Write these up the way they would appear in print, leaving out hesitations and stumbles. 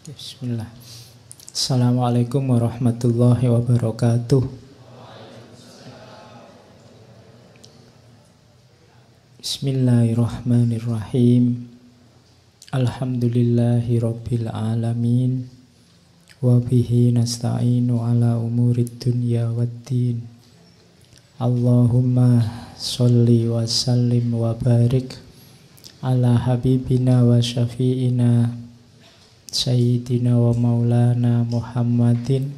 Bismillah. Assalamualaikum warahmatullahi wabarakatuh. Bismillahirrahmanirrahim. Alhamdulillahi rabbil alamin. Wa bihi nasta'inu ala umurid dunya waddin. Allahumma sholli wa sallim wa barik ala habibina wa syafi'ina Sayyidina wa maulana Muhammadin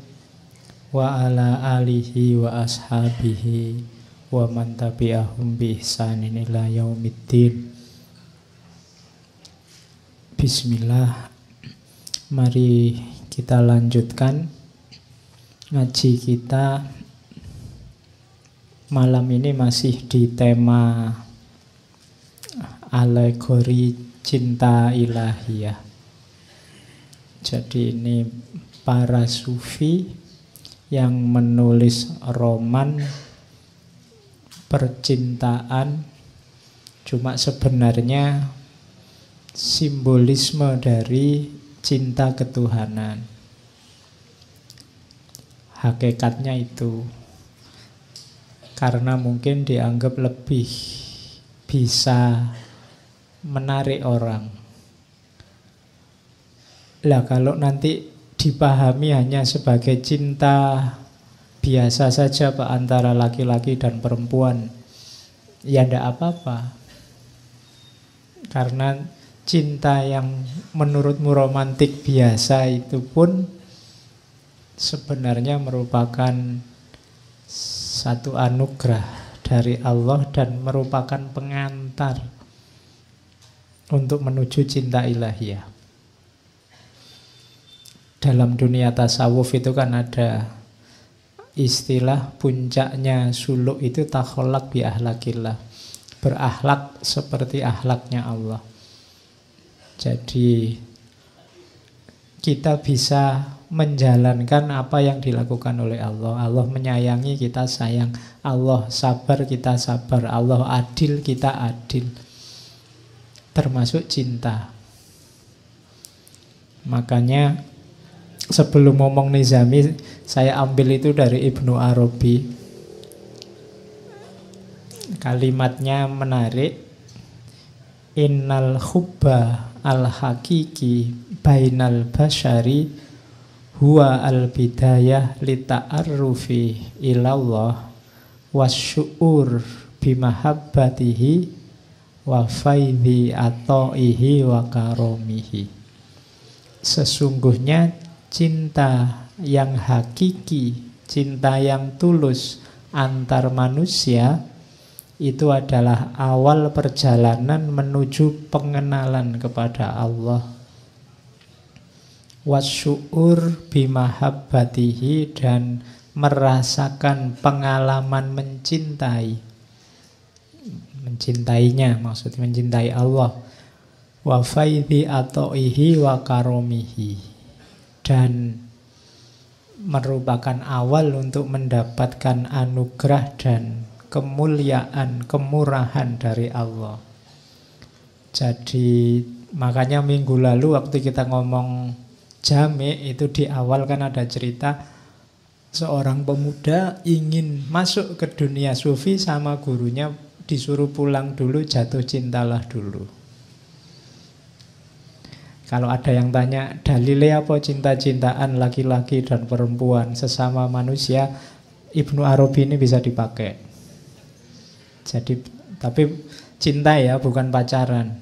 wa ala alihi wa ashabihi wa man tabi'ahum bi ihsanin ila yaumiddin. Bismillah. Mari kita lanjutkan ngaji kita. Malam ini masih di tema alegori cinta ilahiyah. Jadi ini para sufi yang menulis roman percintaan, cuma sebenarnya simbolisme dari cinta ketuhanan. Hakikatnya itu karena mungkin dianggap lebih bisa menarik orang. Lah kalau nanti dipahami hanya sebagai cinta biasa saja Pak, antara laki-laki dan perempuan, ya ndak apa-apa. Karena cinta yang menurutmu romantik biasa itu pun sebenarnya merupakan satu anugerah dari Allah dan merupakan pengantar untuk menuju cinta ilahiyah. Dalam dunia tasawuf itu kan ada istilah puncaknya suluk itu takholak bi ahlakillah, berakhlak seperti akhlaknya Allah. Jadi kita bisa menjalankan apa yang dilakukan oleh Allah. Allah menyayangi, kita sayang. Allah sabar, kita sabar. Allah adil, kita adil. Termasuk cinta. Makanya sebelum ngomong Nizami, saya ambil itu dari Ibnu Arabi. Kalimatnya menarik. Innal hubba al-hakiki bainal basyari huwa al-bidayah lita'arrufi ilallah wasyu'ur bimahabbatihi wa faidhi ata'ihi wa karomihi. Sesungguhnya cinta yang hakiki, cinta yang tulus antar manusia itu adalah awal perjalanan menuju pengenalan kepada Allah. Wasyu'ur bimahabbatihi, dan merasakan pengalaman mencintai. Mencintainya, maksudnya mencintai Allah. Wa faidhi ata'ihi wa karomihi, dan merupakan awal untuk mendapatkan anugerah dan kemuliaan, kemurahan dari Allah. Jadi makanya minggu lalu waktu kita ngomong jami' itu di awal kan ada cerita seorang pemuda ingin masuk ke dunia sufi sama gurunya disuruh pulang dulu, jatuh cintalah dulu. Kalau ada yang tanya dalilnya apa cinta-cintaan laki-laki dan perempuan sesama manusia, Ibnu Arabi ini bisa dipakai. Jadi tapi cinta ya, bukan pacaran.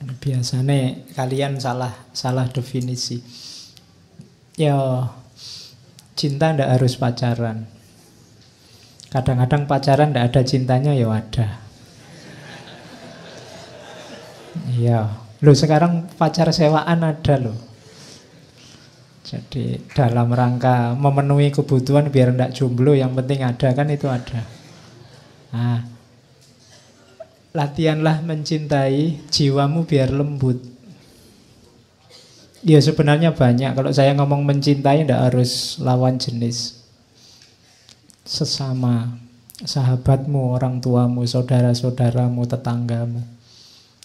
Biasanya kalian salah definisi. Ya cinta ndak harus pacaran. Kadang-kadang pacaran ndak ada cintanya, ya ada. Iya. Loh sekarang pacar sewaan ada loh. Jadi dalam rangka memenuhi kebutuhan biar ndak jomblo, yang penting ada, kan itu ada. Nah, latihanlah mencintai jiwamu biar lembut. Ya sebenarnya banyak. Kalau saya ngomong mencintai ndak harus lawan jenis. Sesama, sahabatmu, orang tuamu, saudara-saudaramu, tetanggamu.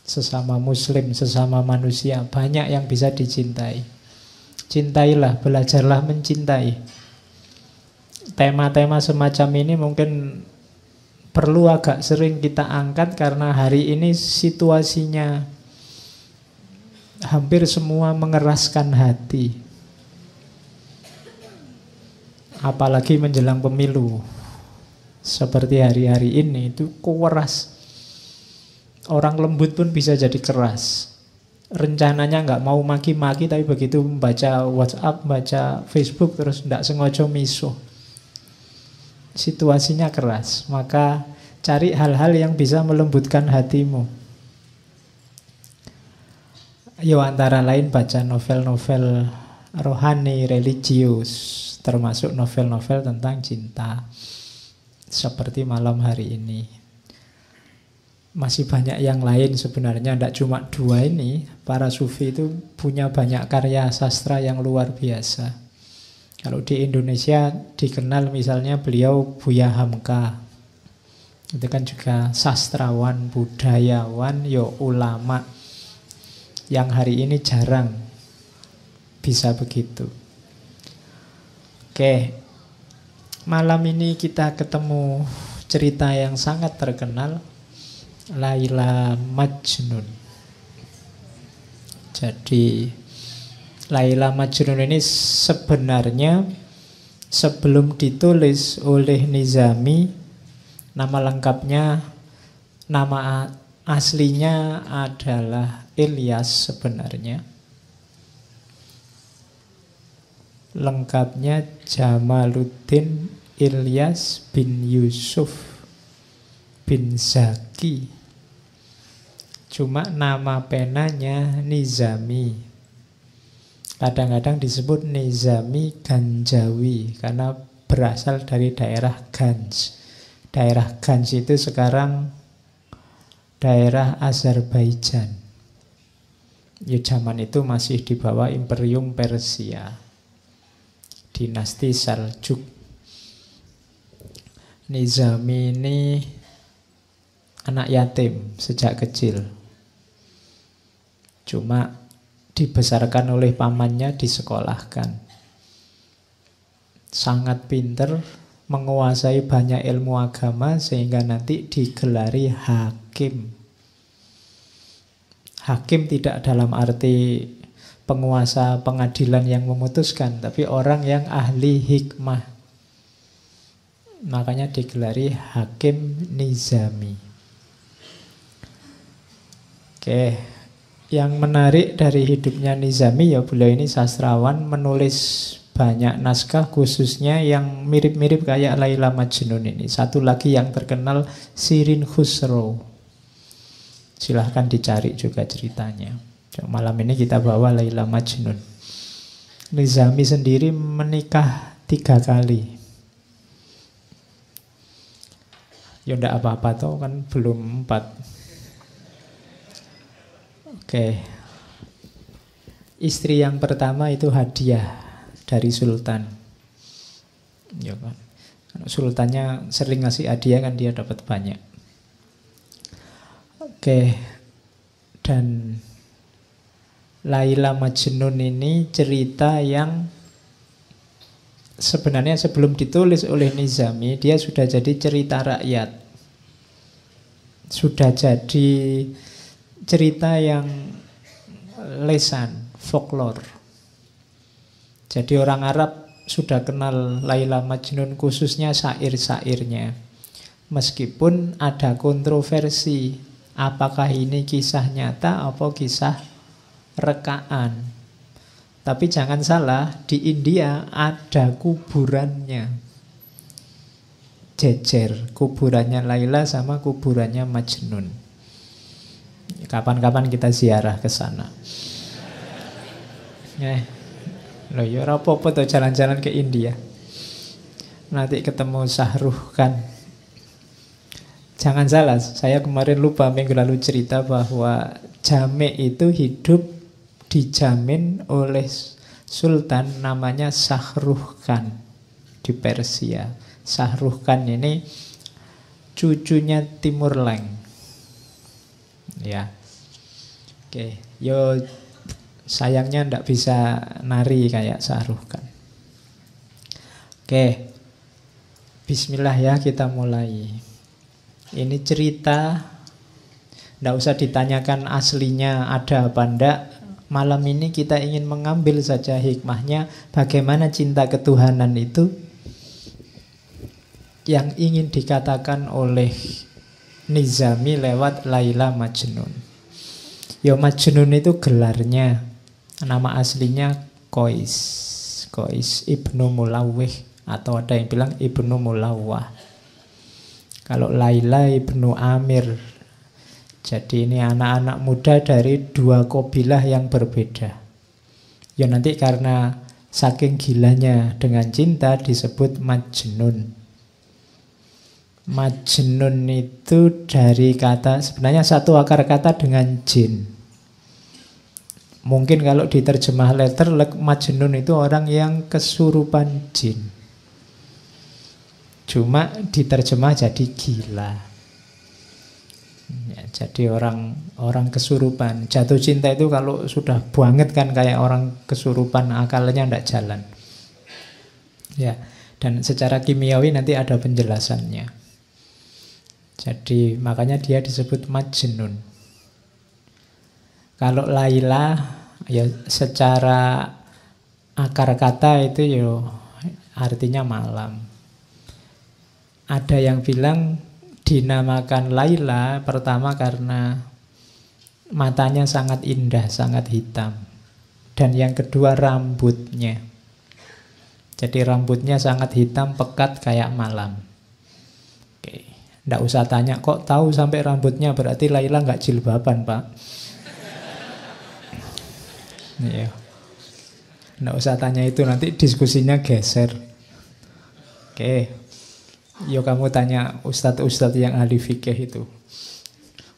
sesama muslim, sesama manusia, banyak yang bisa dicintai. Cintailah, belajarlah mencintai. Tema-tema semacam ini mungkin perlu agak sering kita angkat karena hari ini situasinya hampir semua mengeraskan hati. Apalagi menjelang pemilu. Seperti hari-hari ini itu keras. Orang lembut pun bisa jadi keras. Rencananya nggak mau maki-maki, tapi begitu membaca WhatsApp, baca Facebook, terus nggak sengaja misuh. Situasinya keras. Maka cari hal-hal yang bisa melembutkan hatimu. Yo, antara lain baca novel-novel rohani, religius, termasuk novel-novel tentang cinta. Seperti malam hari ini. Masih banyak yang lain sebenarnya, tidak cuma dua ini. Para sufi itu punya banyak karya sastra yang luar biasa. Kalau di Indonesia dikenal misalnya beliau Buya Hamka. Itu kan juga sastrawan, budayawan, ulama. Yang hari ini jarang bisa begitu. Oke. Malam ini kita ketemu cerita yang sangat terkenal, Laila Majnun. Jadi Laila Majnun ini sebenarnya sebelum ditulis oleh Nizami, nama lengkapnya, nama aslinya adalah Ilyas sebenarnya. Lengkapnya Jamaluddin Ilyas bin Yusuf bin Zaki. Cuma nama penanya Nizami. Kadang-kadang disebut Nizami Ganjawi karena berasal dari daerah Ganj. Daerah Ganj itu sekarang daerah Azerbaijan. Ya, zaman itu masih di bawah Imperium Persia. Dinasti Seljuk. Nizami ini anak yatim sejak kecil. Cuma dibesarkan oleh pamannya, disekolahkan. Sangat pinter, menguasai banyak ilmu agama sehingga nanti digelari hakim. Hakim tidak dalam arti penguasa pengadilan yang memutuskan, tapi orang yang ahli hikmah. Makanya digelari Hakim Nizami. Oke, yang menarik dari hidupnya Nizami, ya beliau ini sastrawan, menulis banyak naskah khususnya yang mirip-mirip kayak Laila Majnun ini. Satu lagi yang terkenal, Shirin Khusro. Silahkan dicari juga ceritanya. Malam ini kita bawa Laila Majnun. Nizami sendiri menikah 3 kali. Ya enggak apa-apa toh, kan belum 4. Oke. Istri yang pertama itu hadiah dari sultan. Ya kan. Kalau sultannya sering ngasih hadiah kan dia dapat banyak. Oke. Dan Laila Majnun ini cerita yang sebenarnya sebelum ditulis oleh Nizami, dia sudah jadi cerita rakyat. Sudah jadi cerita yang lesan, folklore. Jadi orang Arab sudah kenal Laila Majnun, khususnya syair-syairnya. Meskipun ada kontroversi, apakah ini kisah nyata atau kisah rekaan. Tapi jangan salah, di India ada kuburannya. Jejer kuburannya Laila sama kuburannya Majnun. Kapan-kapan kita ziarah ke sana. Loh ya apa-apa tuh jalan-jalan ke India. Nanti ketemu Shahrukh Khan. Jangan salah, saya kemarin lupa minggu lalu cerita bahwa Jamek itu hidup dijamin oleh sultan namanya Shahrukh Khan di Persia. Shahrukh Khan ini cucunya Timur Leng. Ya. Oke, yo sayangnya ndak bisa nari kayak Syahrukh Khan. Oke, bismillah ya, kita mulai. Ini cerita, ndak usah ditanyakan aslinya ada apa ndak. Malam ini kita ingin mengambil saja hikmahnya, bagaimana cinta ketuhanan itu yang ingin dikatakan oleh Nizami lewat Laila Majnun. Yo, Majnun itu gelarnya, nama aslinya Qais, Qais Ibnu Mulawih, atau ada yang bilang Ibnu Mulawah. Kalau Laila Ibnu Amir. Jadi ini anak-anak muda dari dua kabilah yang berbeda. Ya nanti karena saking gilanya dengan cinta disebut Majnun. Majnun itu dari kata, sebenarnya satu akar kata dengan jin. Mungkin kalau diterjemah letter, Majnun itu orang yang kesurupan jin. Cuma diterjemah jadi gila. Ya, jadi orang kesurupan. Jatuh cinta itu kalau sudah banget kan kayak orang kesurupan, akalnya tidak jalan. Ya, dan secara kimiawi nanti ada penjelasannya. Jadi makanya dia disebut Majnun. Kalau Laila ya secara akar kata itu ya artinya malam. Ada yang bilang dinamakan Laila pertama karena matanya sangat indah, sangat hitam. Dan yang kedua rambutnya. Jadi rambutnya sangat hitam, pekat kayak malam. Oke, nggak usah tanya, kok tahu sampai rambutnya, berarti Laila nggak jilbaban, Pak. Iya. Nggak usah tanya itu, nanti diskusinya geser. Oke. Yo kamu tanya ustadz-ustadz yang ahli fikih itu.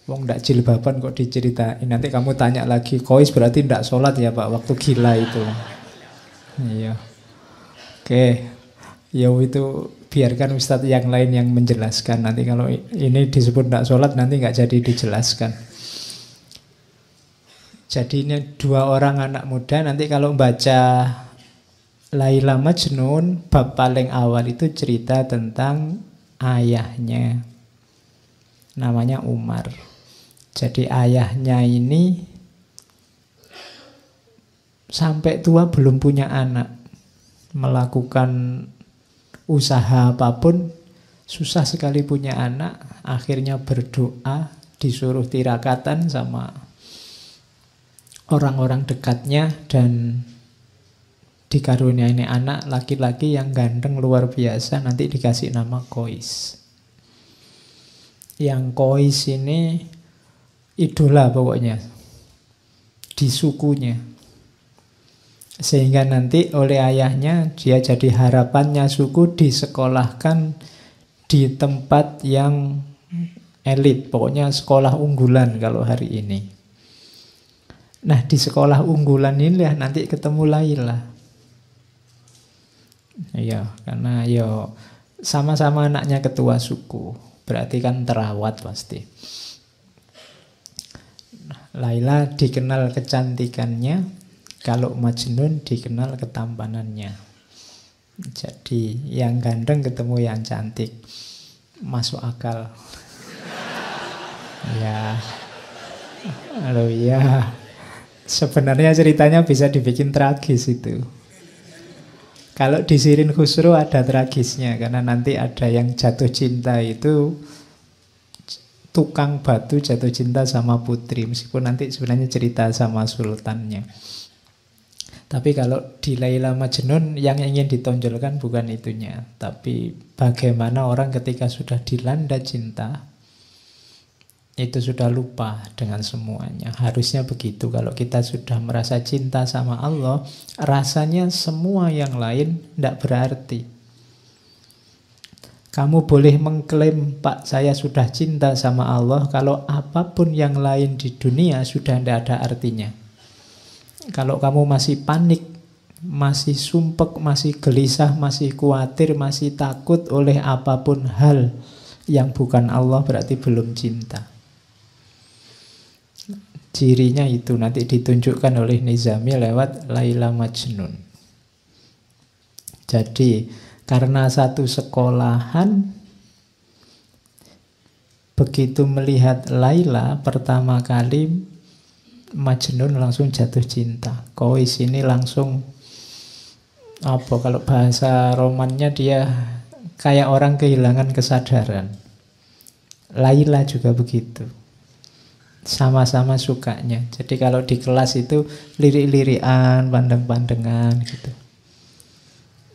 Wong ndak jilbaban kok diceritain. Nanti kamu tanya lagi, Qais berarti ndak sholat ya Pak waktu gila itu. Iya. Oke. Yo itu biarkan ustadz yang lain yang menjelaskan. Nanti kalau ini disebut ndak sholat nanti nggak jadi dijelaskan. Jadi ini dua orang anak muda. Nanti kalau baca Laila Majnun, bab paling awal itu cerita tentang ayahnya. Namanya Umar. Jadi ayahnya ini sampai tua belum punya anak. Melakukan usaha apapun, susah sekali punya anak. Akhirnya berdoa, disuruh tirakatan sama orang-orang dekatnya, dan dikaruniai ini anak laki-laki yang ganteng luar biasa, nanti dikasih nama Qais. Yang Qais ini idola pokoknya di sukunya. Sehingga nanti oleh ayahnya dia jadi harapannya suku, disekolahkan di tempat yang elit, pokoknya sekolah unggulan kalau hari ini. Nah di sekolah unggulan inilah nanti ketemu Laila. Iya, karena yo sama-sama anaknya ketua suku, berarti kan terawat pasti. Laila dikenal kecantikannya, kalau Majnun dikenal ketampanannya. Jadi yang ganteng ketemu yang cantik, masuk akal. Ya, halo ya. Sebenarnya ceritanya bisa dibikin tragis itu. Kalau di Sirin Khusro ada tragisnya, karena nanti ada yang jatuh cinta itu tukang batu jatuh cinta sama putri, meskipun nanti sebenarnya cerita sama sultannya. Tapi kalau di Laila Majnun yang ingin ditonjolkan bukan itunya, tapi bagaimana orang ketika sudah dilanda cinta itu sudah lupa dengan semuanya. Harusnya begitu. Kalau kita sudah merasa cinta sama Allah, rasanya semua yang lain tidak berarti. Kamu boleh mengklaim, Pak, saya sudah cinta sama Allah, kalau apapun yang lain di dunia sudah tidak ada artinya. Kalau kamu masih panik, masih sumpek, masih gelisah, masih khawatir, masih takut oleh apapun hal yang bukan Allah, berarti belum cinta. Cirinya itu nanti ditunjukkan oleh Nizami lewat Laila Majnun. Jadi karena satu sekolahan, begitu melihat Laila pertama kali, Majnun langsung jatuh cinta. Kois ini langsung, apa kalau bahasa romannya, dia kayak orang kehilangan kesadaran. Laila juga begitu. Sama-sama sukanya. Jadi kalau di kelas itu lirik-lirikan, pandang-pandangan gitu.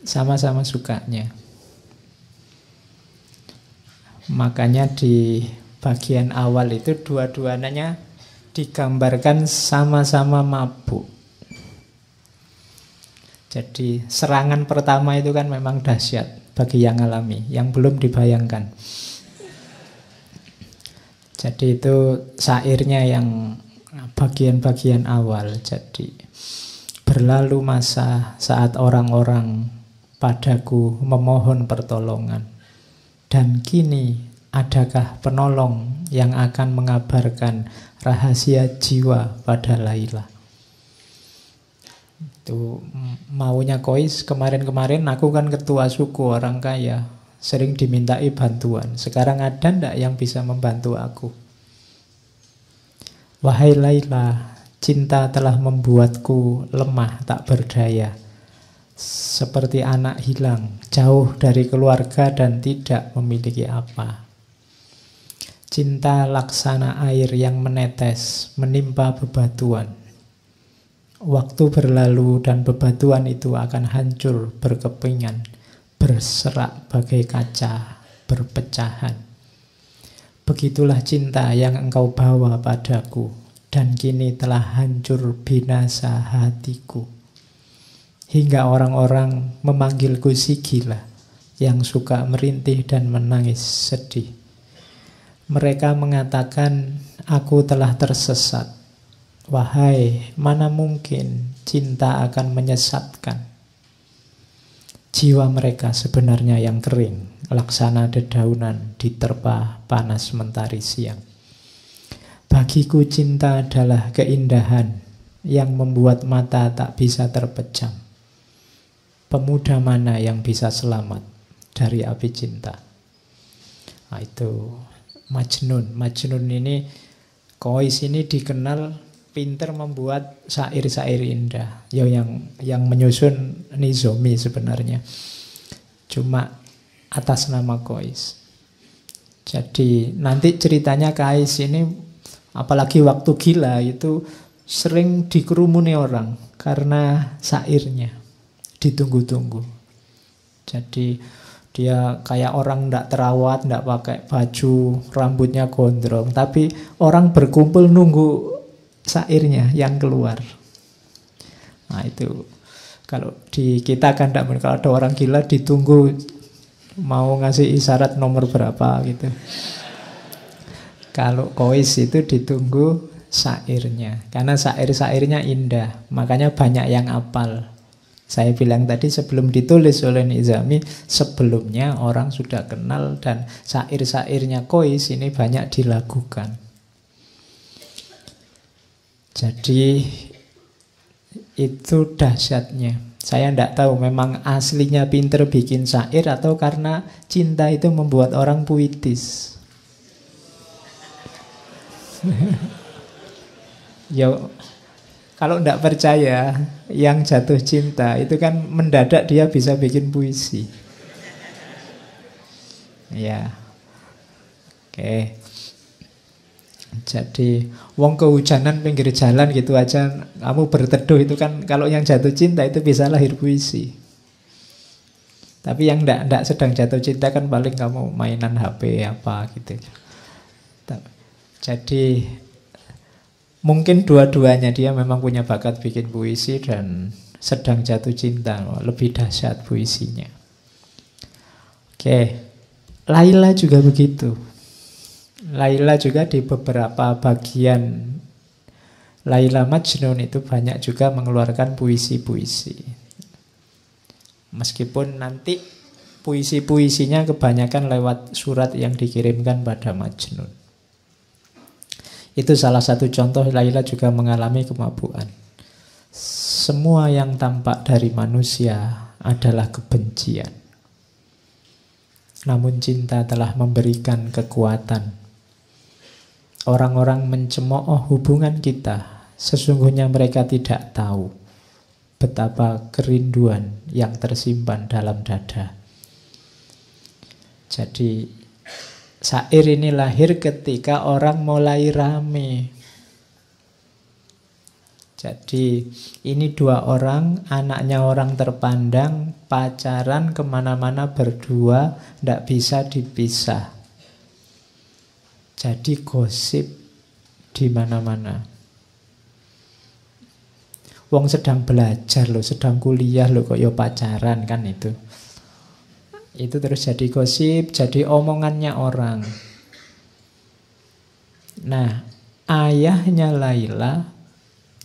Sama-sama sukanya. Makanya di bagian awal itu dua-duanya digambarkan sama-sama mabuk. Jadi serangan pertama itu kan memang dahsyat bagi yang alami, yang belum dibayangkan. Jadi itu syairnya yang bagian-bagian awal. Jadi berlalu masa saat orang-orang padaku memohon pertolongan, dan kini adakah penolong yang akan mengabarkan rahasia jiwa pada Laila. Itu maunya Kois. Kemarin-kemarin aku kan ketua suku orang kaya, sering dimintai bantuan. Sekarang ada ndak yang bisa membantu aku? Wahai Laila, cinta telah membuatku lemah tak berdaya, seperti anak hilang, jauh dari keluarga dan tidak memiliki apa. Cinta laksana air yang menetes menimpa bebatuan. Waktu berlalu dan bebatuan itu akan hancur berkepingan, berserak bagai kaca, berpecahan. Begitulah cinta yang engkau bawa padaku, dan kini telah hancur binasa hatiku. Hingga orang-orang memanggilku si gila, yang suka merintih dan menangis sedih. Mereka mengatakan aku telah tersesat. Wahai, mana mungkin cinta akan menyesatkan. Jiwa mereka sebenarnya yang kering, laksana dedaunan diterpa panas mentari siang. Bagiku cinta adalah keindahan yang membuat mata tak bisa terpejam. Pemuda mana yang bisa selamat dari api cinta? Nah, itu Majnun. Majnun ini, Kois ini dikenal pinter membuat syair-syair indah. Ya, yang menyusun Nizami sebenarnya. Cuma atas nama Kois. Jadi nanti ceritanya Kais ini, apalagi waktu gila itu sering dikerumuni orang karena syairnya ditunggu-tunggu. Jadi dia kayak orang tidak terawat, tidak pakai baju, rambutnya gondrong, tapi orang berkumpul nunggu syairnya yang keluar. Nah itu kalau di kita kan tidak, kalau ada orang gila ditunggu mau ngasih isyarat nomor berapa gitu. Kalau Kois itu ditunggu syairnya, karena syair-syairnya indah, makanya banyak yang hafal. Saya bilang tadi sebelum ditulis oleh Nizami, sebelumnya orang sudah kenal dan syair-syairnya Kois ini banyak dilakukan. Jadi itu dahsyatnya. Saya tidak tahu memang aslinya pinter bikin syair atau karena cinta itu membuat orang puitis. Yo, kalau tidak percaya, yang jatuh cinta itu kan mendadak dia bisa bikin puisi. Ya, oke. Jadi, wong kehujanan pinggir jalan gitu aja, kamu berteduh itu kan, kalau yang jatuh cinta itu bisa lahir puisi. Tapi yang tidak sedang jatuh cinta kan paling kamu mainan HP apa gitu. Jadi mungkin dua-duanya, dia memang punya bakat bikin puisi dan sedang jatuh cinta, lebih dahsyat puisinya. Oke, Laila juga begitu. Laila juga di beberapa bagian Laila Majnun itu banyak juga mengeluarkan puisi-puisi. Meskipun nanti puisi-puisinya kebanyakan lewat surat yang dikirimkan pada Majnun. Itu salah satu contoh. Laila juga mengalami kemabukan. Semua yang tampak dari manusia adalah kebencian. Namun cinta telah memberikan kekuatan. Orang-orang mencemooh hubungan kita, sesungguhnya mereka tidak tahu betapa kerinduan yang tersimpan dalam dada. Jadi syair ini lahir ketika orang mulai rame. Jadi ini dua orang, anaknya orang terpandang, pacaran kemana-mana berdua, tidak bisa dipisah. Jadi gosip di mana-mana. Wong sedang belajar loh, sedang kuliah loh, kok yo pacaran kan itu. Itu terus jadi gosip, jadi omongannya orang. Nah, ayahnya Laila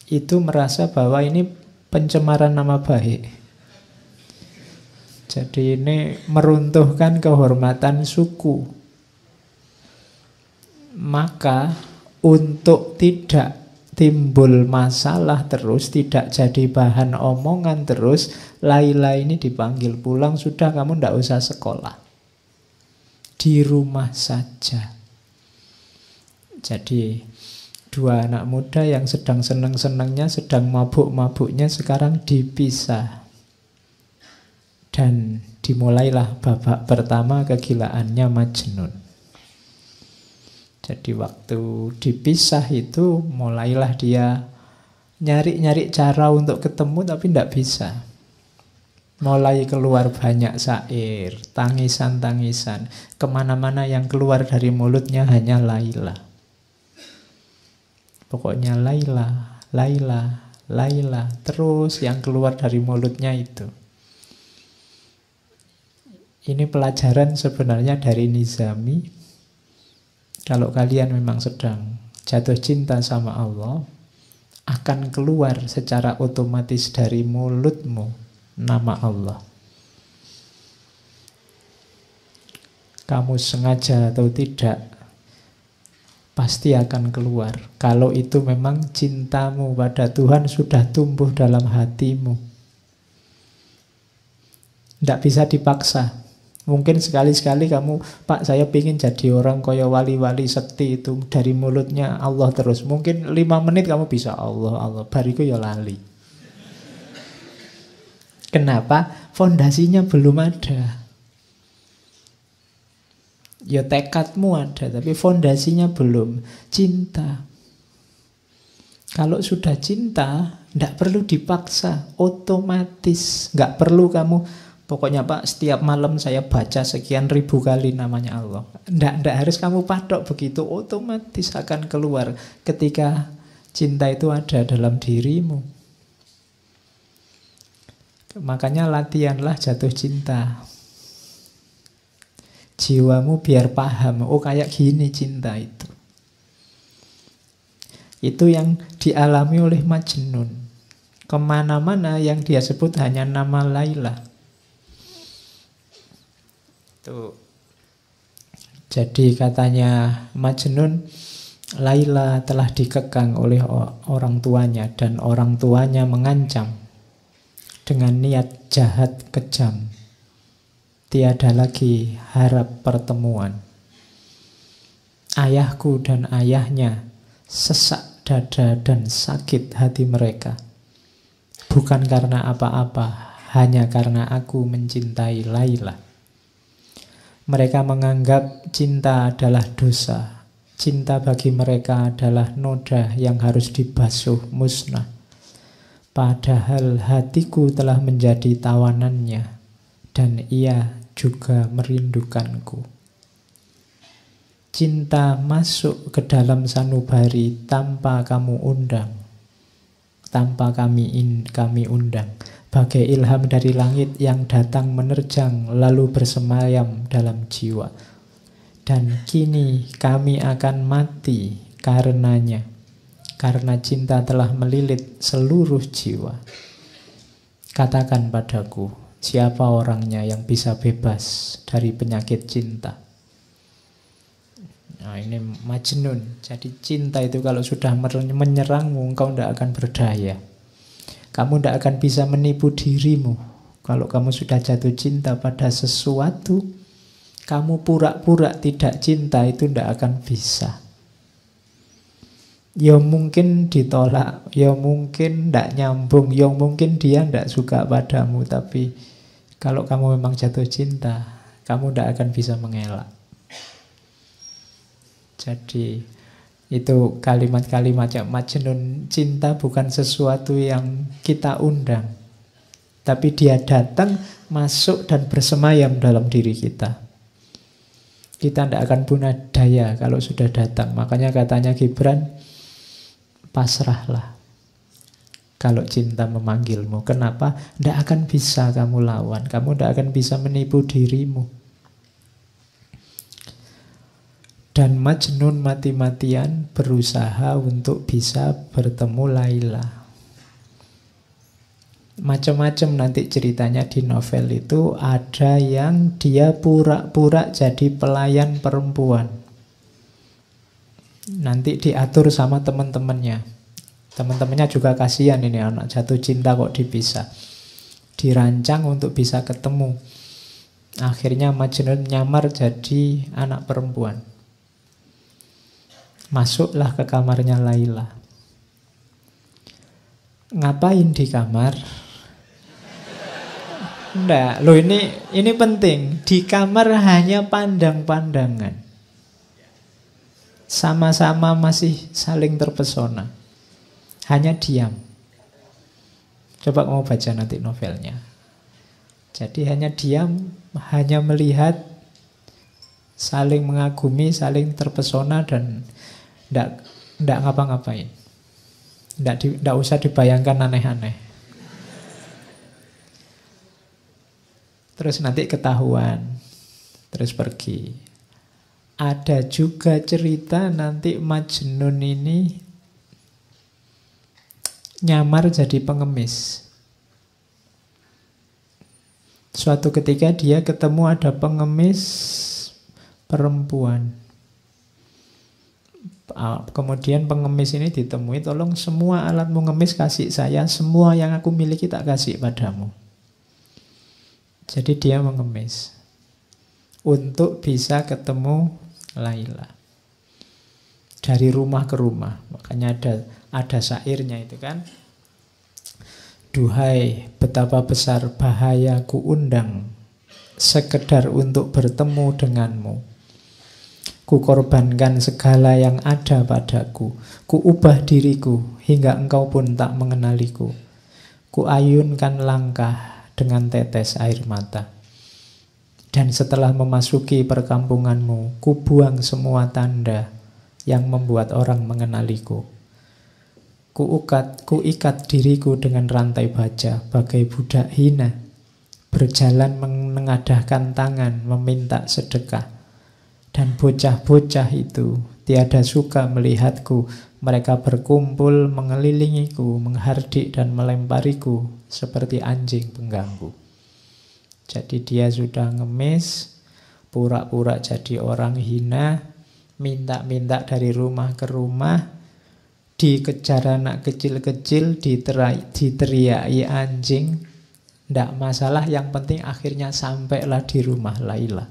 itu merasa bahwa ini pencemaran nama baik. Jadi ini meruntuhkan kehormatan suku. Maka untuk tidak timbul masalah terus, tidak jadi bahan omongan terus, Laila ini dipanggil pulang, sudah kamu tidak usah sekolah. Di rumah saja. Jadi dua anak muda yang sedang senang-senangnya, sedang mabuk-mabuknya sekarang dipisah. Dan dimulailah babak pertama kegilaannya Majnun. Jadi waktu dipisah itu mulailah dia nyari-nyari cara untuk ketemu tapi tidak bisa. Mulai keluar banyak syair, tangisan-tangisan. Kemana-mana yang keluar dari mulutnya hanya Laila. Pokoknya Laila, Laila, Laila. Terus yang keluar dari mulutnya itu. Ini pelajaran sebenarnya dari Nizami. Kalau kalian memang sedang jatuh cinta sama Allah, akan keluar secara otomatis dari mulutmu nama Allah. Kamu sengaja atau tidak, pasti akan keluar. Kalau itu memang cintamu pada Tuhan sudah tumbuh dalam hatimu. Tidak bisa dipaksa. Mungkin sekali-sekali kamu, Pak saya ingin jadi orang kaya wali-wali sekti itu. Dari mulutnya Allah terus. Mungkin 5 menit kamu bisa Allah, Allah. Bariku ya lali. Kenapa? Fondasinya belum ada. Ya tekadmu ada, tapi fondasinya belum. Cinta. Kalau sudah cinta, tidak perlu dipaksa. Otomatis. Nggak perlu kamu, pokoknya Pak, setiap malam saya baca sekian ribu kali namanya Allah. Tidak harus kamu patok begitu. Otomatis akan keluar ketika cinta itu ada dalam dirimu. Makanya latihanlah jatuh cinta. Jiwamu biar paham, oh kayak gini cinta itu. Itu yang dialami oleh Majnun. Kemana-mana yang dia sebut hanya nama Laila. Tuh. Jadi katanya Majnun, Laila telah dikekang oleh orang tuanya dan orang tuanya mengancam dengan niat jahat kejam. Tiada lagi harap pertemuan. Ayahku dan ayahnya sesak dada dan sakit hati mereka. Bukan karena apa-apa, hanya karena aku mencintai Laila. Mereka menganggap cinta adalah dosa. Cinta bagi mereka adalah noda yang harus dibasuh musnah. Padahal hatiku telah menjadi tawanannya dan ia juga merindukanku. Cinta masuk ke dalam sanubari tanpa kamu undang, tanpa kami undang. Bagai ilham dari langit yang datang menerjang lalu bersemayam dalam jiwa. Dan kini kami akan mati karenanya, karena cinta telah melilit seluruh jiwa. Katakan padaku, siapa orangnya yang bisa bebas dari penyakit cinta? Nah, ini Majnun. Jadi cinta itu kalau sudah menyerangmu, engkau tidak akan berdaya. Kamu tidak akan bisa menipu dirimu. Kalau kamu sudah jatuh cinta pada sesuatu, kamu pura-pura tidak cinta, itu tidak akan bisa. Ya mungkin ditolak, ya mungkin tidak nyambung, ya mungkin dia tidak suka padamu. Tapi kalau kamu memang jatuh cinta, kamu tidak akan bisa mengelak. Jadi itu kalimat-kalimat Majnun. Cinta bukan sesuatu yang kita undang, tapi dia datang, masuk dan bersemayam dalam diri kita. Kita tidak akan punya daya kalau sudah datang. Makanya katanya Gibran, pasrahlah kalau cinta memanggilmu. Kenapa? Tidak akan bisa kamu lawan. Kamu tidak akan bisa menipu dirimu. Dan Majnun mati-matian berusaha untuk bisa bertemu Laila. Macam-macam nanti ceritanya di novel itu. Ada yang dia pura-pura jadi pelayan perempuan. Nanti diatur sama teman-temannya. Teman-temannya juga kasihan, ini anak jatuh cinta kok dipisah. Dirancang untuk bisa ketemu. Akhirnya Majnun nyamar jadi anak perempuan. Masuklah ke kamarnya Laila. Ngapain di kamar? Enggak, loh ini penting. Di kamar hanya pandang-pandangan. Sama-sama masih saling terpesona. Hanya diam. Coba kamu baca nanti novelnya. Jadi hanya diam, hanya melihat, saling mengagumi, saling terpesona, dan tidak ngapa-ngapain. Tidak usah dibayangkan aneh-aneh. Terus nanti ketahuan, terus pergi. Ada juga cerita nanti Majnun ini nyamar jadi pengemis. Suatu ketika dia ketemu ada pengemis perempuan. Kemudian pengemis ini ditemui, tolong semua alatmu ngemis kasih saya, semua yang aku miliki tak kasih padamu. Jadi dia mengemis untuk bisa ketemu Laila. Dari rumah ke rumah. Makanya ada syairnya itu kan. Duhai, betapa besar bahaya ku undang sekedar untuk bertemu denganmu. Ku korbankan segala yang ada padaku. Ku ubah diriku hingga engkau pun tak mengenaliku. Ku ayunkan langkah dengan tetes air mata. Dan setelah memasuki perkampunganmu, ku buang semua tanda yang membuat orang mengenaliku. Ku ikat diriku dengan rantai baja bagai budak hina, berjalan menengadahkan tangan meminta sedekah. Dan bocah-bocah itu tiada suka melihatku. Mereka berkumpul mengelilingiku, menghardik dan melempariku seperti anjing pengganggu. Jadi dia sudah ngemis, pura-pura jadi orang hina, minta-minta dari rumah ke rumah, dikejar anak kecil-kecil, diteriaki anjing. Tidak masalah, yang penting akhirnya sampailah di rumah Laila.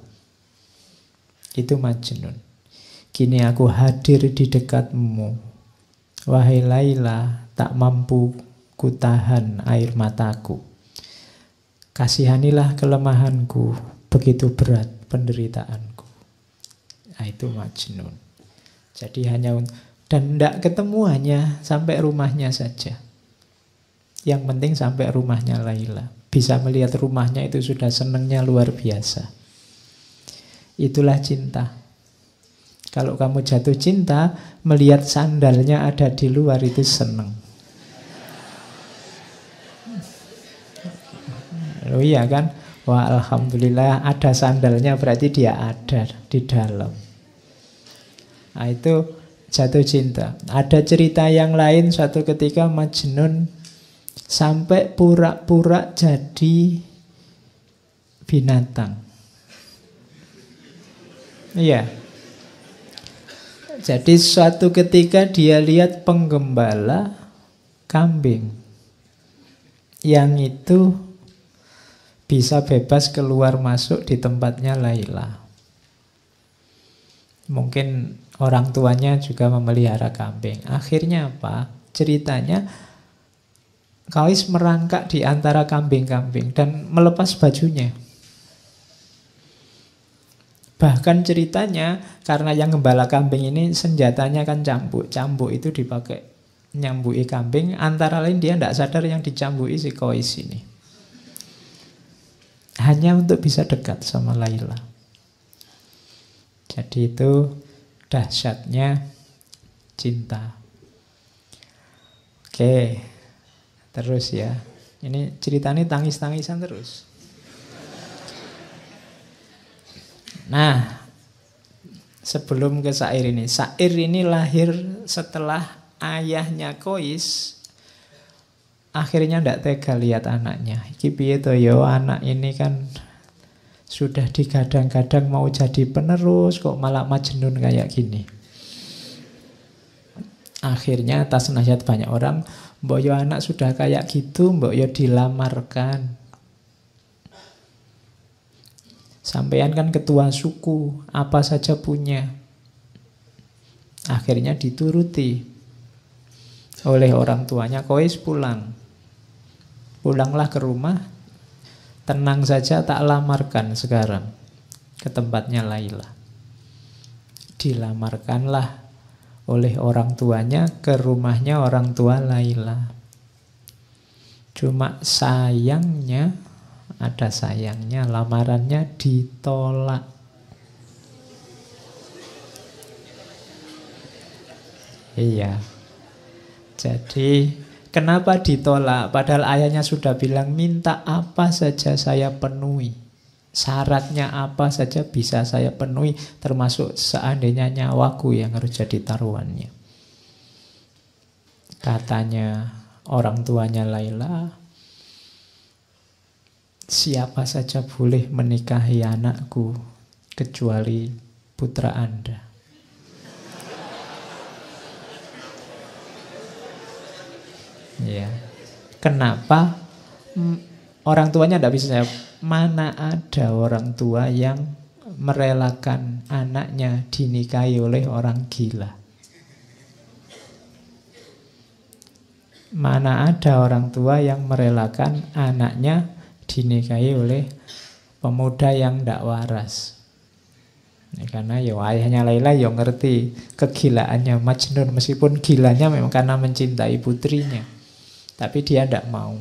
Itu Majnun. Kini aku hadir di dekatmu, wahai Laila, tak mampu ku tahan air mataku. Kasihanilah kelemahanku, begitu berat penderitaanku. Nah, itu Majnun. Jadi hanya, dan tidak ketemu, hanya sampai rumahnya saja. Yang penting sampai rumahnya Laila. Bisa melihat rumahnya itu sudah senangnya luar biasa. Itulah cinta. Kalau kamu jatuh cinta, melihat sandalnya ada di luar itu senang. Oh iya kan? Wah, alhamdulillah ada sandalnya, berarti dia ada di dalam. Nah, itu jatuh cinta. Ada cerita yang lain, suatu ketika Majnun sampai pura-pura jadi binatang. Iya. Jadi suatu ketika dia lihat penggembala kambing yang itu bisa bebas keluar masuk di tempatnya Laila. Mungkin orang tuanya juga memelihara kambing. Akhirnya apa? Ceritanya Qais merangkak di antara kambing-kambing dan melepas bajunya. Bahkan ceritanya karena yang gembala kambing ini senjatanya kan cambuk. Cambuk itu dipakai nyambui kambing. Antara lain dia tidak sadar yang dicambui si Qais ini. Hanya untuk bisa dekat sama Laila. Jadi itu dahsyatnya cinta. Oke, terus ya. Ini ceritanya tangis-tangisan terus. Nah, sebelum ke syair ini. Syair ini lahir setelah ayahnya Qais akhirnya tidak tega lihat anaknya. Iki piye to yo, anak ini kan sudah digadang-gadang mau jadi penerus, kok malah majnun kayak gini. Akhirnya atas nasihat banyak orang, mbok yo anak sudah kayak gitu, mbok yo dilamarkan. Sampean kan ketua suku, apa saja punya. Akhirnya dituruti oleh orang tuanya. Qais pulang. Pulanglah ke rumah. Tenang saja, tak lamarkan sekarang ke tempatnya Laila. Dilamarkanlah oleh orang tuanya ke rumahnya orang tua Laila. Cuma sayangnya, ada sayangnya, lamarannya ditolak. Iya. Jadi kenapa ditolak? Padahal ayahnya sudah bilang minta apa saja saya penuhi. Syaratnya apa saja bisa saya penuhi, termasuk seandainya nyawaku yang harus jadi taruhannya. Katanya orang tuanya Laila, siapa saja boleh menikahi anakku kecuali putra Anda. Ya. Kenapa? Orang tuanya tidak bisa jawab. Mana ada orang tua yang merelakan anaknya dinikahi oleh orang gila? Mana ada orang tua yang merelakan anaknya dinikahi oleh pemuda yang tidak waras? Karena ya ayahnya Laila ya ngerti kegilaannya Majnun, meskipun gilanya memang karena mencintai putrinya. Tapi dia tidak mau.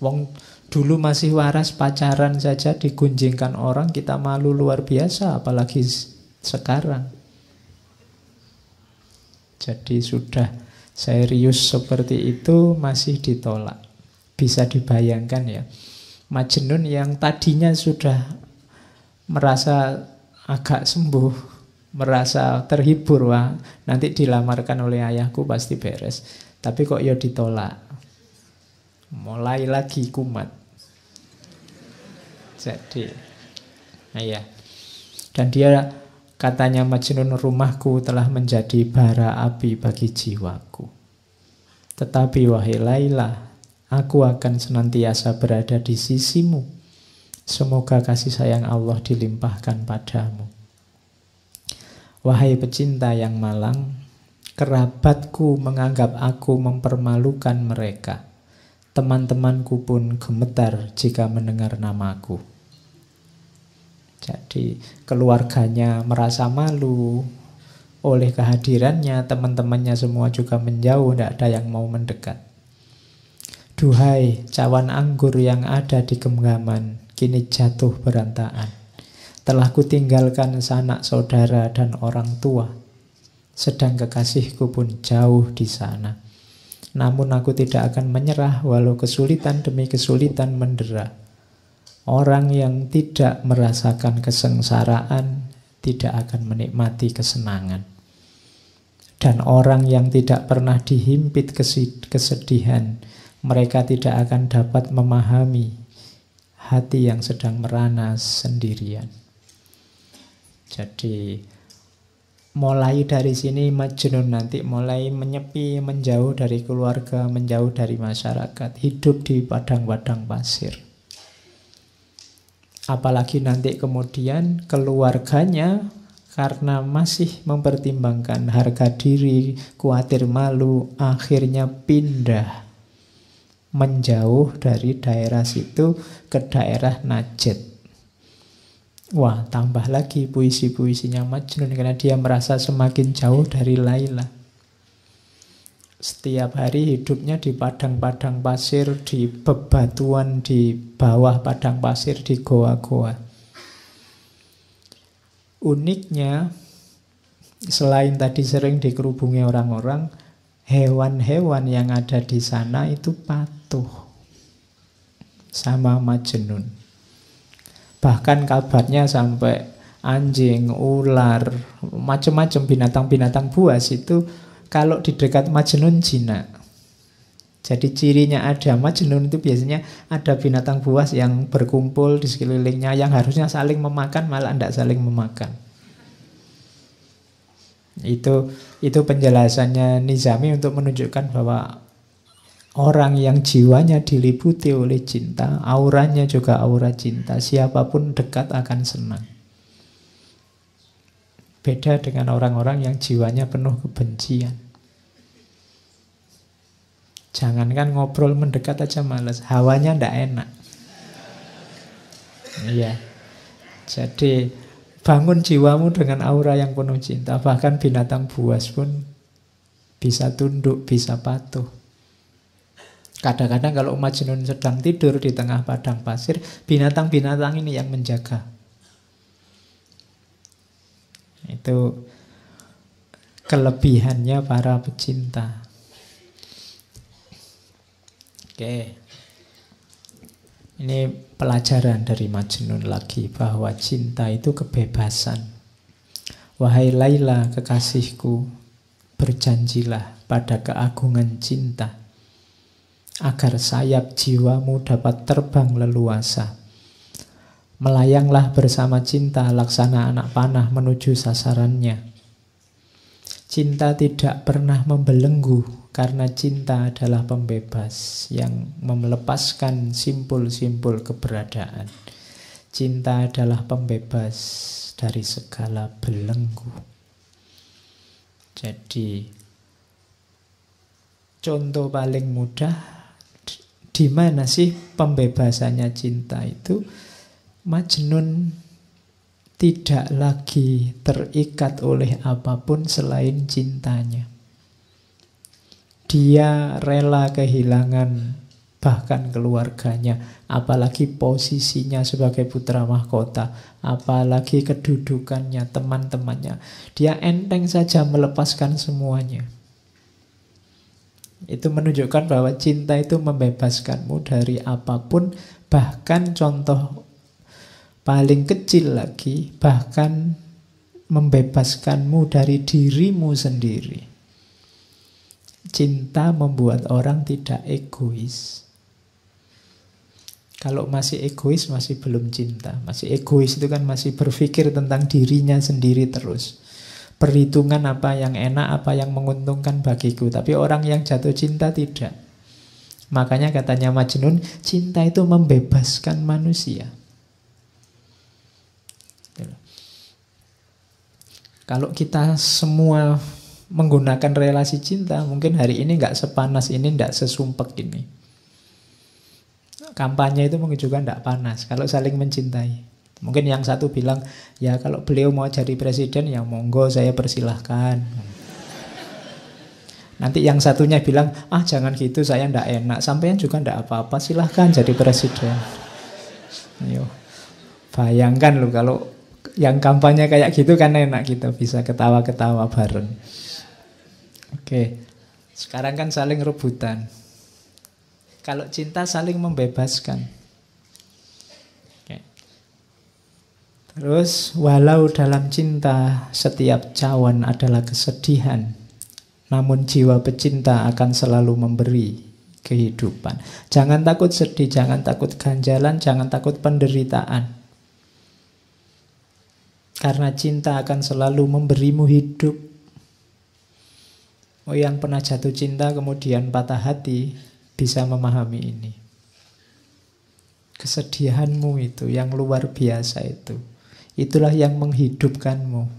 Wong dulu masih waras, pacaran saja digunjingkan orang, kita malu luar biasa, apalagi sekarang. Jadi sudah serius seperti itu masih ditolak. Bisa dibayangkan ya. Majnun yang tadinya sudah merasa agak sembuh, merasa terhibur, wah nanti dilamarkan oleh ayahku pasti beres. Tapi kok ya ditolak. Mulai lagi kumat. Jadi ya. Dan dia katanya Majnun, rumahku telah menjadi bara api bagi jiwaku. Tetapi wahai Laila, aku akan senantiasa berada di sisimu. Semoga kasih sayang Allah dilimpahkan padamu. Wahai pecinta yang malang, kerabatku menganggap aku mempermalukan mereka. Teman-temanku pun gemetar jika mendengar namaku. Jadi keluarganya merasa malu oleh kehadirannya, teman-temannya semua juga menjauh, tidak ada yang mau mendekat. Duhai cawan anggur yang ada di genggaman, kini jatuh berantakan. Telah kutinggalkan sanak saudara dan orang tua, sedang kekasihku pun jauh di sana. Namun aku tidak akan menyerah walau kesulitan demi kesulitan mendera. Orang yang tidak merasakan kesengsaraan tidak akan menikmati kesenangan. Dan orang yang tidak pernah dihimpit kesedihan, mereka tidak akan dapat memahami hati yang sedang merana sendirian. Jadi Mulai dari sini Majnun nanti mulai menyepi, menjauh dari keluarga, menjauh dari masyarakat, hidup di padang-padang pasir. Apalagi nanti kemudian keluarganya karena masih mempertimbangkan harga diri, khawatir malu, akhirnya pindah menjauh dari daerah situ ke daerah Najd. Wah, tambah lagi puisi-puisinya Majnun karena dia merasa semakin jauh dari Laila. Setiap hari hidupnya di padang-padang pasir, di bebatuan, di bawah padang pasir, di goa-goa. Uniknya, selain tadi sering dikerubungi orang-orang, hewan-hewan yang ada di sana itu patuh sama Majnun. Bahkan kabarnya sampai anjing, ular, macam-macam binatang-binatang buas itu kalau di dekat Majnun jinak. Jadi cirinya ada Majnun itu biasanya ada binatang buas yang berkumpul di sekelilingnya yang harusnya saling memakan malah tidak saling memakan. Itu penjelasannya Nizami untuk menunjukkan bahwa orang yang jiwanya diliputi oleh cinta, auranya juga aura cinta. Siapapun dekat akan senang. Beda dengan orang-orang yang jiwanya penuh kebencian. Jangankan ngobrol mendekat aja malas, hawanya ndak enak. Iya. Jadi bangun jiwamu dengan aura yang penuh cinta. Bahkan binatang buas pun bisa tunduk, bisa patuh. Kadang-kadang kalau Majnun sedang tidur di tengah padang pasir, binatang-binatang ini yang menjaga. Itu kelebihannya para pecinta. Oke. Ini pelajaran dari Majnun lagi, bahwa cinta itu kebebasan. Wahai Laila kekasihku, berjanjilah pada keagungan cinta, agar sayap jiwamu dapat terbang leluasa. Melayanglah bersama cinta laksana anak panah menuju sasarannya. Cinta tidak pernah membelenggu karena cinta adalah pembebas yang melepaskan simpul-simpul keberadaan. Cinta adalah pembebas dari segala belenggu. Jadi contoh paling mudah, di mana sih pembebasannya cinta itu? Majnun tidak lagi terikat oleh apapun selain cintanya. Dia rela kehilangan bahkan keluarganya, apalagi posisinya sebagai putra mahkota, apalagi kedudukannya, teman-temannya. Dia enteng saja melepaskan semuanya. Itu menunjukkan bahwa cinta itu membebaskanmu dari apapun, bahkan contoh paling kecil lagi, bahkan membebaskanmu dari dirimu sendiri. Cinta membuat orang tidak egois. Kalau masih egois, masih belum cinta. Masih egois itu kan masih berpikir tentang dirinya sendiri terus. Perhitungan apa yang enak, apa yang menguntungkan bagiku. Tapi orang yang jatuh cinta tidak. Makanya katanya Majnun, cinta itu membebaskan manusia. Kalau kita semua menggunakan relasi cinta, mungkin hari ini nggak sepanas ini, nggak sesumpek ini. Kampanye itu menunjukkan nggak panas kalau saling mencintai. Mungkin yang satu bilang, ya kalau beliau mau jadi presiden, ya monggo saya persilahkan. Nanti yang satunya bilang, jangan gitu, saya ndak enak. Sampean juga ndak apa-apa, silahkan jadi presiden. Ayo, bayangkan loh kalau yang kampanye kayak gitu kan enak, kita bisa ketawa-ketawa bareng. Oke, sekarang kan saling rebutan. Kalau cinta saling membebaskan. Terus, walau dalam cinta setiap cawan adalah kesedihan, namun jiwa pecinta akan selalu memberi kehidupan. Jangan takut sedih, jangan takut ganjalan, jangan takut penderitaan. Karena cinta akan selalu memberimu hidup. Oh, yang pernah jatuh cinta kemudian patah hati bisa memahami ini. Kesedihanmu itu yang luar biasa itu. Itulah yang menghidupkanmu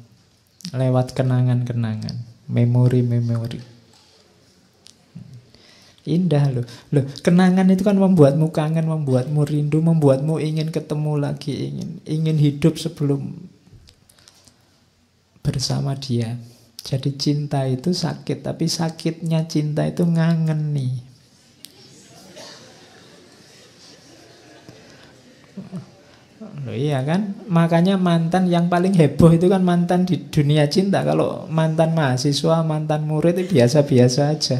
lewat kenangan-kenangan, memori-memori. Indah loh. Loh, kenangan itu kan membuatmu kangen, membuatmu rindu, membuatmu ingin ketemu lagi, ingin hidup sebelum bersama dia. Jadi cinta itu sakit, tapi sakitnya cinta itu ngangen nih. Loh, iya kan? Makanya mantan yang paling heboh itu kan mantan di dunia cinta. Kalau mantan mahasiswa, mantan murid itu biasa-biasa aja.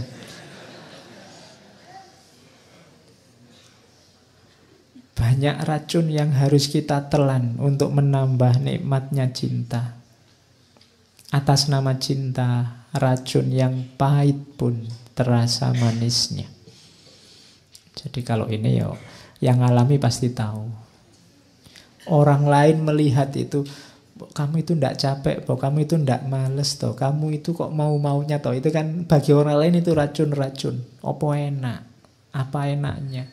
Banyak racun yang harus kita telan untuk menambah nikmatnya cinta. Atas nama cinta, racun yang pahit pun terasa manisnya. Jadi kalau ini ya, yang alami pasti tahu. Orang lain melihat itu, kamu itu ndak capek, kamu itu ndak males, toh. Kamu itu kok mau-maunya, toh. Itu kan bagi orang lain itu racun-racun. Apa enak? Apa enaknya?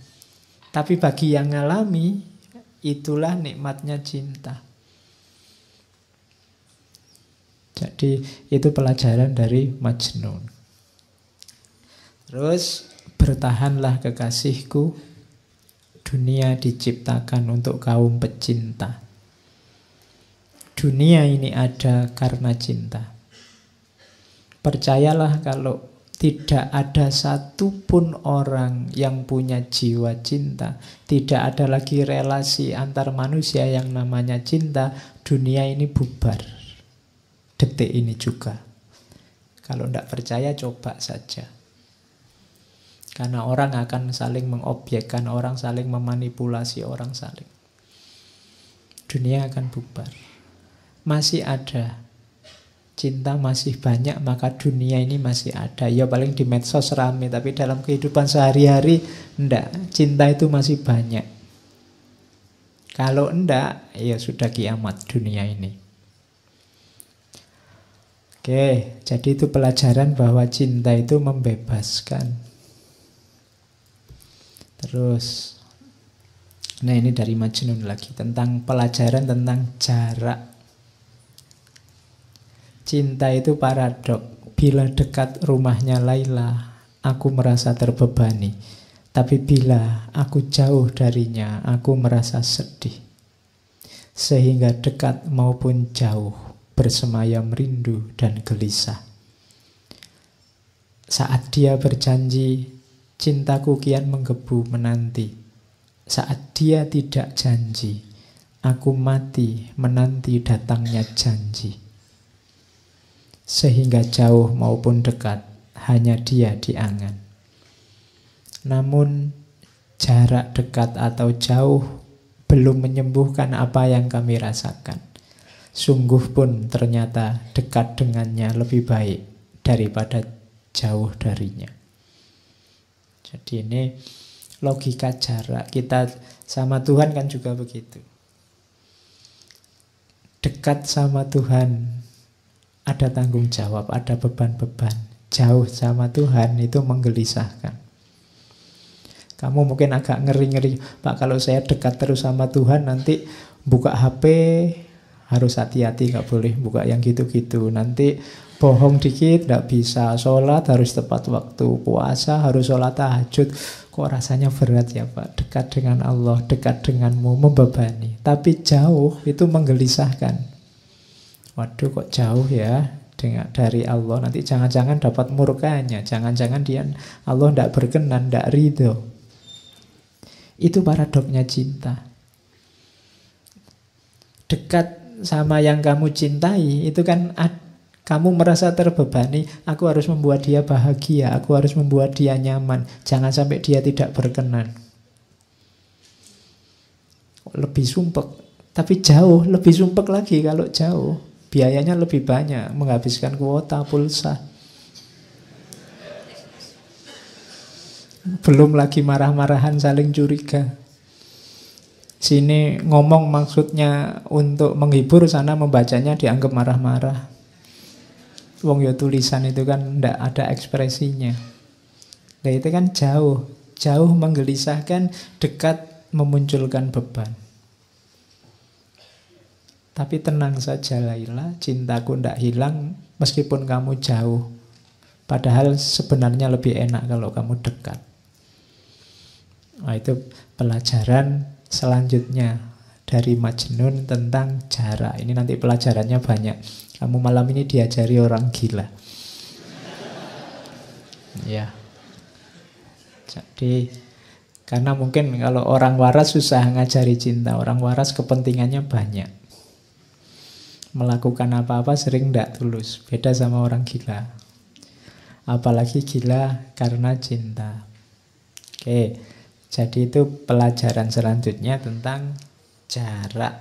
Tapi bagi yang ngalami, itulah nikmatnya cinta. Jadi itu pelajaran dari Majnun. Terus, bertahanlah kekasihku, dunia diciptakan untuk kaum pecinta. Dunia ini ada karena cinta. Percayalah kalau tidak ada satupun orang yang punya jiwa cinta, tidak ada lagi relasi antar manusia yang namanya cinta, dunia ini bubar. Detik ini juga. Kalau tidak percaya, coba saja. Karena orang akan saling mengobjekkan, orang saling memanipulasi, orang saling. Dunia akan bubar. Masih ada cinta, masih banyak, maka dunia ini masih ada. Ya paling di medsos rame, tapi dalam kehidupan sehari-hari enggak, cinta itu masih banyak. Kalau enggak, ya sudah kiamat dunia ini. Oke, jadi itu pelajaran bahwa cinta itu membebaskan. Terus, nah ini dari Majnun lagi, tentang pelajaran tentang jarak. Cinta itu paradok. Bila dekat rumahnya Laila, aku merasa terbebani. Tapi bila aku jauh darinya, aku merasa sedih. Sehingga dekat maupun jauh, bersemayam rindu dan gelisah. Saat dia berjanji, cintaku kian menggebu menanti. Saat dia tidak janji, aku mati menanti datangnya janji. Sehingga jauh maupun dekat, hanya dia di angan. Namun jarak dekat atau jauh belum menyembuhkan apa yang kami rasakan. Sungguh pun ternyata dekat dengannya lebih baik daripada jauh darinya. Jadi ini logika jarak. Kita sama Tuhan kan juga begitu. Dekat sama Tuhan ada tanggung jawab, ada beban-beban. Jauh sama Tuhan itu menggelisahkan. Kamu mungkin agak ngeri-ngeri, Pak, kalau saya dekat terus sama Tuhan, nanti buka HP harus hati-hati, gak boleh buka yang gitu-gitu. Nanti bohong dikit gak bisa, sholat harus tepat waktu, puasa harus sholat tahajud. Kok rasanya berat ya Pak, dekat dengan Allah, dekat denganmu, membebani. Tapi jauh itu menggelisahkan. Waduh kok jauh ya dari Allah. Nanti jangan-jangan dapat murkanya. Jangan-jangan Allah tidak berkenan, tidak ridho. Itu paradoknya cinta. Dekat sama yang kamu cintai, itu kan kamu merasa terbebani. Aku harus membuat dia bahagia, aku harus membuat dia nyaman. Jangan sampai dia tidak berkenan. Lebih sumpek. Tapi jauh, lebih sumpek lagi kalau jauh. Biayanya lebih banyak, menghabiskan kuota, pulsa. Belum lagi marah-marahan, saling curiga. Sini ngomong maksudnya untuk menghibur, sana membacanya dianggap marah-marah. Wong ya tulisan itu kan ndak ada ekspresinya. Nah itu kan jauh. Jauh menggelisahkan, dekat memunculkan beban. Tapi tenang saja Laila, cintaku ndak hilang meskipun kamu jauh. Padahal sebenarnya lebih enak kalau kamu dekat. Nah, itu pelajaran selanjutnya dari Majnun tentang jarak. Ini nanti pelajarannya banyak. Kamu malam ini diajari orang gila. Ya. Jadi karena mungkin kalau orang waras susah ngajari cinta. Orang waras kepentingannya banyak. Melakukan apa-apa sering tidak tulus. Beda sama orang gila. Apalagi gila karena cinta. Oke, jadi itu pelajaran selanjutnya tentang jarak.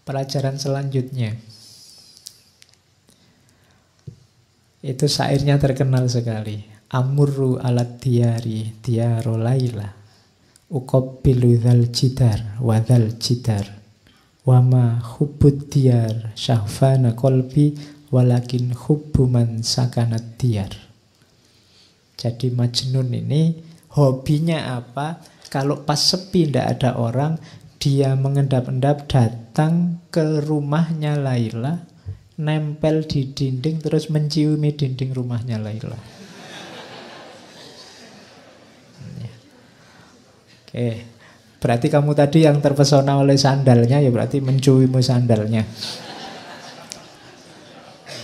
Pelajaran selanjutnya itu syairnya terkenal sekali. Amurru alat diyari diyaro laila uqabbilu dzal jidar wa dzal jidar wama hubbud diyar syahfana qalbi walakin hubbu man sakanat diyar. Jadi Majnun ini hobinya apa? Kalau pas sepi tidak ada orang, dia mengendap-endap datang ke rumahnya Laila, nempel di dinding terus menciumi dinding rumahnya Laila. Oke, berarti kamu tadi yang terpesona oleh sandalnya, ya berarti menciumi sandalnya.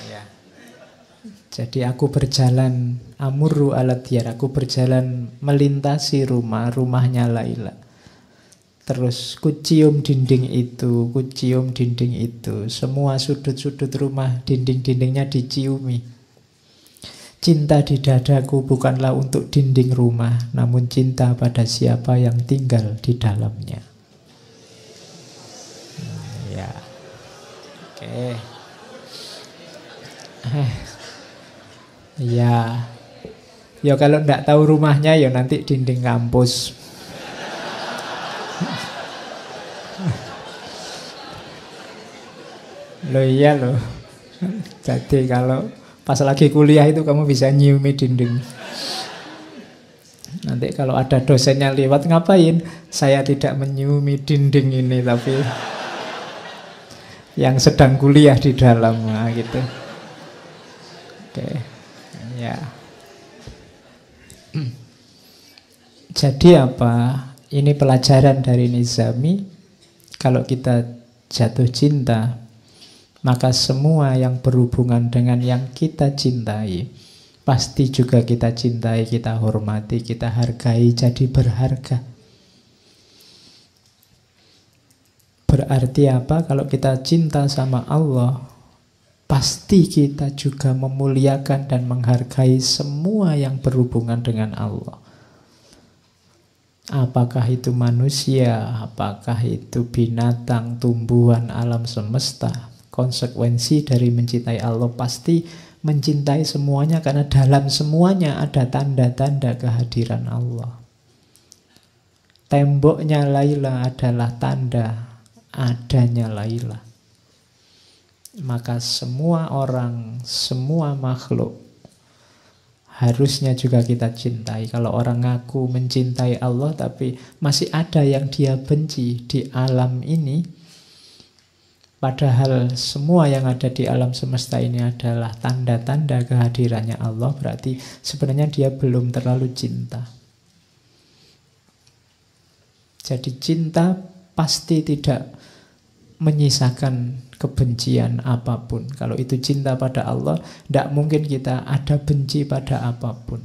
Ya. Jadi aku berjalan amurru alat diyar, aku berjalan melintasi rumahnya Laila. Terus kucium dinding itu, kucium dinding itu. Semua sudut-sudut rumah, dinding-dindingnya diciumi. Cinta di dadaku bukanlah untuk dinding rumah, namun cinta pada siapa yang tinggal di dalamnya. Ya, oke. Ya, ya kalau ndak tahu rumahnya, ya nanti dinding kampus. Loh iya loh. Jadi kalau pas lagi kuliah itu kamu bisa nyiumi dinding. Nanti kalau ada dosennya lewat, ngapain? Saya tidak menyiumi dinding ini, tapi yang sedang kuliah di dalam, nah, gitu. Oke, ya. Jadi apa? Ini pelajaran dari Nizami. Kalau kita jatuh cinta, maka semua yang berhubungan dengan yang kita cintai pasti juga kita cintai, kita hormati, kita hargai, jadi berharga. Berarti apa? Kalau kita cinta sama Allah, pasti kita juga memuliakan dan menghargai semua yang berhubungan dengan Allah. Apakah itu manusia, apakah itu binatang, tumbuhan, alam semesta. Konsekuensi dari mencintai Allah pasti mencintai semuanya, karena dalam semuanya ada tanda-tanda kehadiran Allah. Temboknya Laila adalah tanda adanya Laila. Maka semua orang, semua makhluk harusnya juga kita cintai. Kalau orang ngaku mencintai Allah tapi masih ada yang dia benci di alam ini, padahal semua yang ada di alam semesta ini adalah tanda-tanda kehadirannya Allah, berarti sebenarnya dia belum terlalu cinta. Jadi cinta pasti tidak menyisakan kebencian apapun. Kalau itu cinta pada Allah, tidak mungkin kita ada benci pada apapun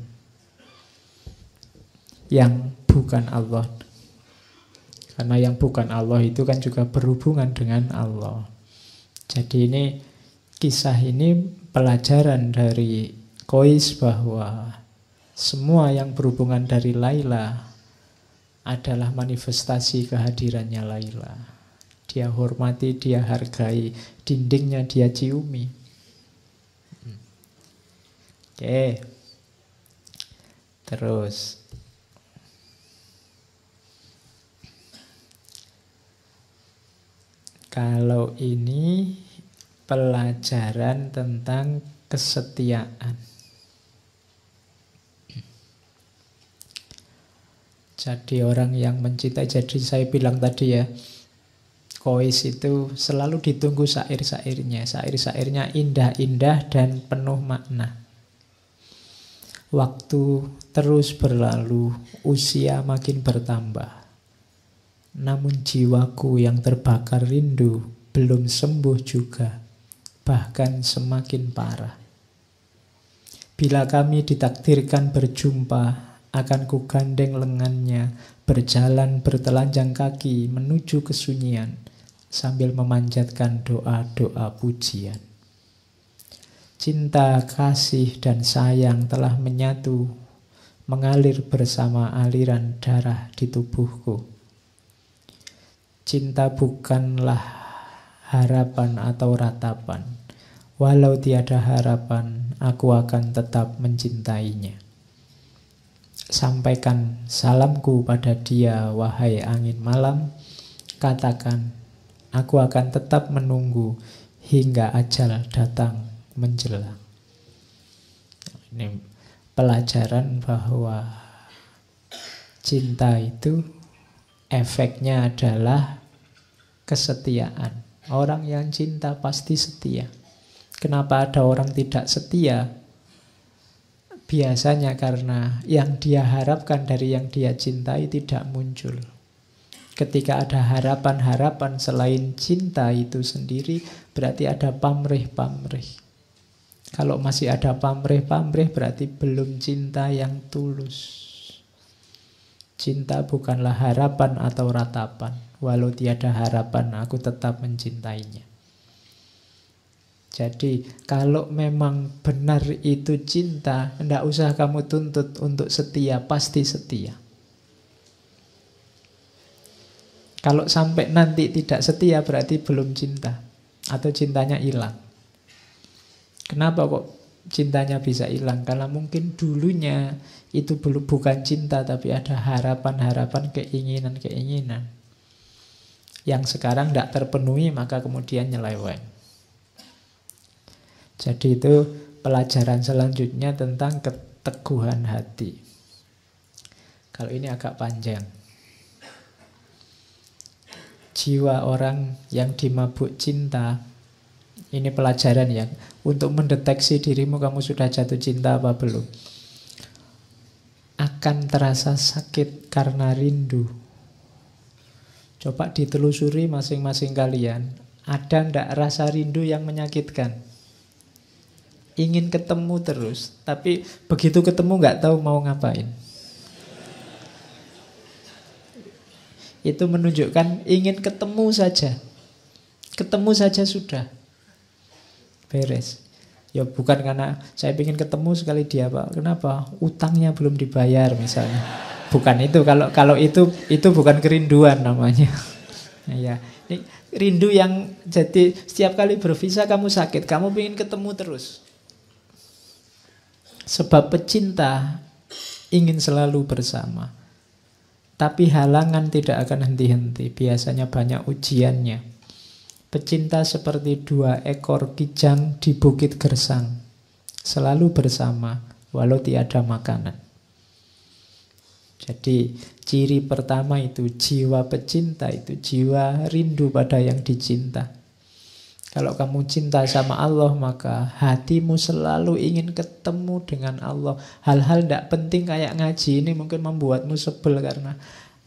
yang bukan Allah. Karena yang bukan Allah itu kan juga berhubungan dengan Allah. Jadi ini, kisah ini pelajaran dari Qais bahwa semua yang berhubungan dari Laila adalah manifestasi kehadirannya Laila. Dia hormati, dia hargai, dindingnya dia ciumi. Oke. Terus Kalau ini pelajaran tentang kesetiaan. Jadi orang yang mencintai, jadi saya bilang tadi ya, Kois itu selalu ditunggu syair-syairnya. Syair-syairnya indah-indah dan penuh makna. Waktu terus berlalu, usia makin bertambah. Namun jiwaku yang terbakar rindu belum sembuh juga, bahkan semakin parah. Bila kami ditakdirkan berjumpa, akan kugandeng lengannya, berjalan bertelanjang kaki menuju kesunyian, sambil memanjatkan doa-doa pujian. Cinta, kasih, dan sayang telah menyatu, mengalir bersama aliran darah di tubuhku. Cinta bukanlah harapan atau ratapan. Walau tiada harapan, aku akan tetap mencintainya. Sampaikan salamku pada dia, wahai angin malam. Katakan, aku akan tetap menunggu hingga ajal datang menjelang. Ini pelajaran bahwa cinta itu efeknya adalah kesetiaan. Orang yang cinta pasti setia. Kenapa ada orang tidak setia? Biasanya karena yang dia harapkan dari yang dia cintai tidak muncul. Ketika ada harapan-harapan selain cinta itu sendiri, berarti ada pamrih-pamrih. Kalau masih ada pamrih-pamrih, berarti belum cinta yang tulus. Cinta bukanlah harapan atau ratapan. Walau tiada harapan, aku tetap mencintainya. Jadi kalau memang benar itu cinta, tidak usah kamu tuntut untuk setia, pasti setia. Kalau sampai nanti tidak setia berarti belum cinta, atau cintanya hilang. Kenapa kok cintanya bisa hilang? Karena mungkin dulunya itu bukan cinta, tapi ada harapan-harapan, keinginan-keinginan yang sekarang tidak terpenuhi, maka kemudian nyeleweng. Jadi itu pelajaran selanjutnya tentang keteguhan hati. Kalau ini agak panjang. Jiwa orang yang dimabuk cinta, ini pelajaran ya, untuk mendeteksi dirimu kamu sudah jatuh cinta apa belum. Akan terasa sakit karena rindu. Coba ditelusuri masing-masing kalian. Ada ndak rasa rindu yang menyakitkan? Ingin ketemu terus, tapi begitu ketemu nggak tahu mau ngapain. Itu menunjukkan ingin ketemu saja. Ketemu saja sudah beres. Ya bukan karena saya ingin ketemu sekali dia Pak. Kenapa? Utangnya belum dibayar misalnya. Bukan itu. Kalau itu bukan kerinduan namanya. Ya, ini rindu yang jadi setiap kali bervisa kamu sakit, kamu ingin ketemu terus. Sebab pecinta ingin selalu bersama. Tapi halangan tidak akan henti-henti. Biasanya banyak ujiannya. Pecinta seperti dua ekor kijang di bukit gersang. Selalu bersama walau tiada makanan. Jadi ciri pertama itu jiwa pecinta, itu jiwa rindu pada yang dicinta. Kalau kamu cinta sama Allah, maka hatimu selalu ingin ketemu dengan Allah. Hal-hal tidak penting kayak ngaji ini mungkin membuatmu sebel karena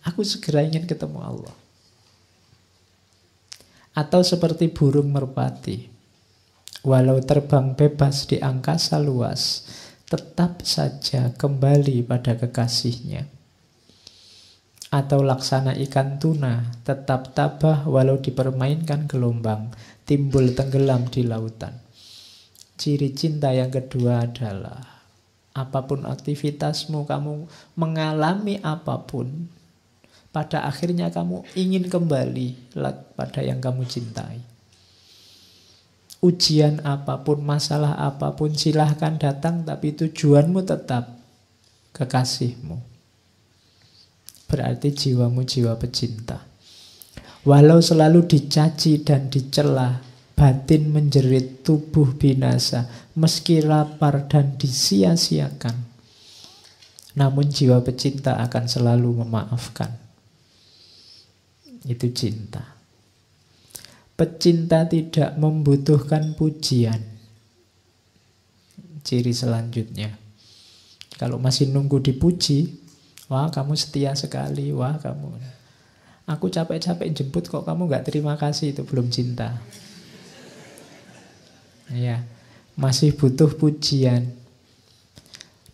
aku segera ingin ketemu Allah. Atau seperti burung merpati, walau terbang bebas di angkasa luas, tetap saja kembali pada kekasihnya. Atau laksana ikan tuna, tetap tabah walau dipermainkan gelombang, timbul tenggelam di lautan. Ciri cinta yang kedua adalah apapun aktivitasmu, kamu mengalami apapun, pada akhirnya kamu ingin kembali pada yang kamu cintai. Ujian apapun, masalah apapun, silahkan datang, tapi tujuanmu tetap kekasihmu. Berarti jiwamu jiwa pecinta. Walau selalu dicaci dan dicela, batin menjerit, tubuh binasa, meski lapar dan disia-siakan, namun jiwa pecinta akan selalu memaafkan. Itu cinta. Pecinta tidak membutuhkan pujian. Ciri selanjutnya, kalau masih nunggu dipuji, wah kamu setia sekali, wah kamu, aku capek-capek jemput kok kamu gak terima kasih, itu belum cinta. Ya, masih butuh pujian.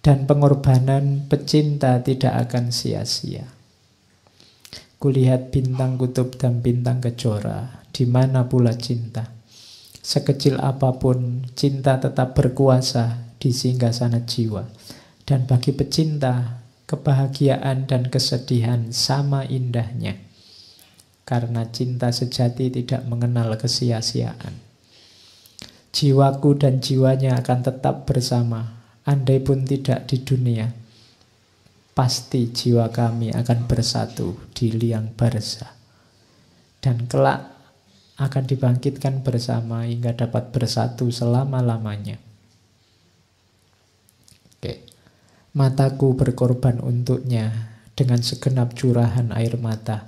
Dan pengorbanan pecinta tidak akan sia-sia. Kulihat bintang kutub dan bintang kejora, di mana pula cinta. Sekecil apapun, cinta tetap berkuasa di singgasana jiwa. Dan bagi pecinta, kebahagiaan dan kesedihan sama indahnya. Karena cinta sejati tidak mengenal kesia-siaan. Jiwaku dan jiwanya akan tetap bersama, andai pun tidak di dunia. Pasti jiwa kami akan bersatu di liang barza. Dan kelak akan dibangkitkan bersama hingga dapat bersatu selama-lamanya. Oke. Mataku berkorban untuknya dengan segenap curahan air mata.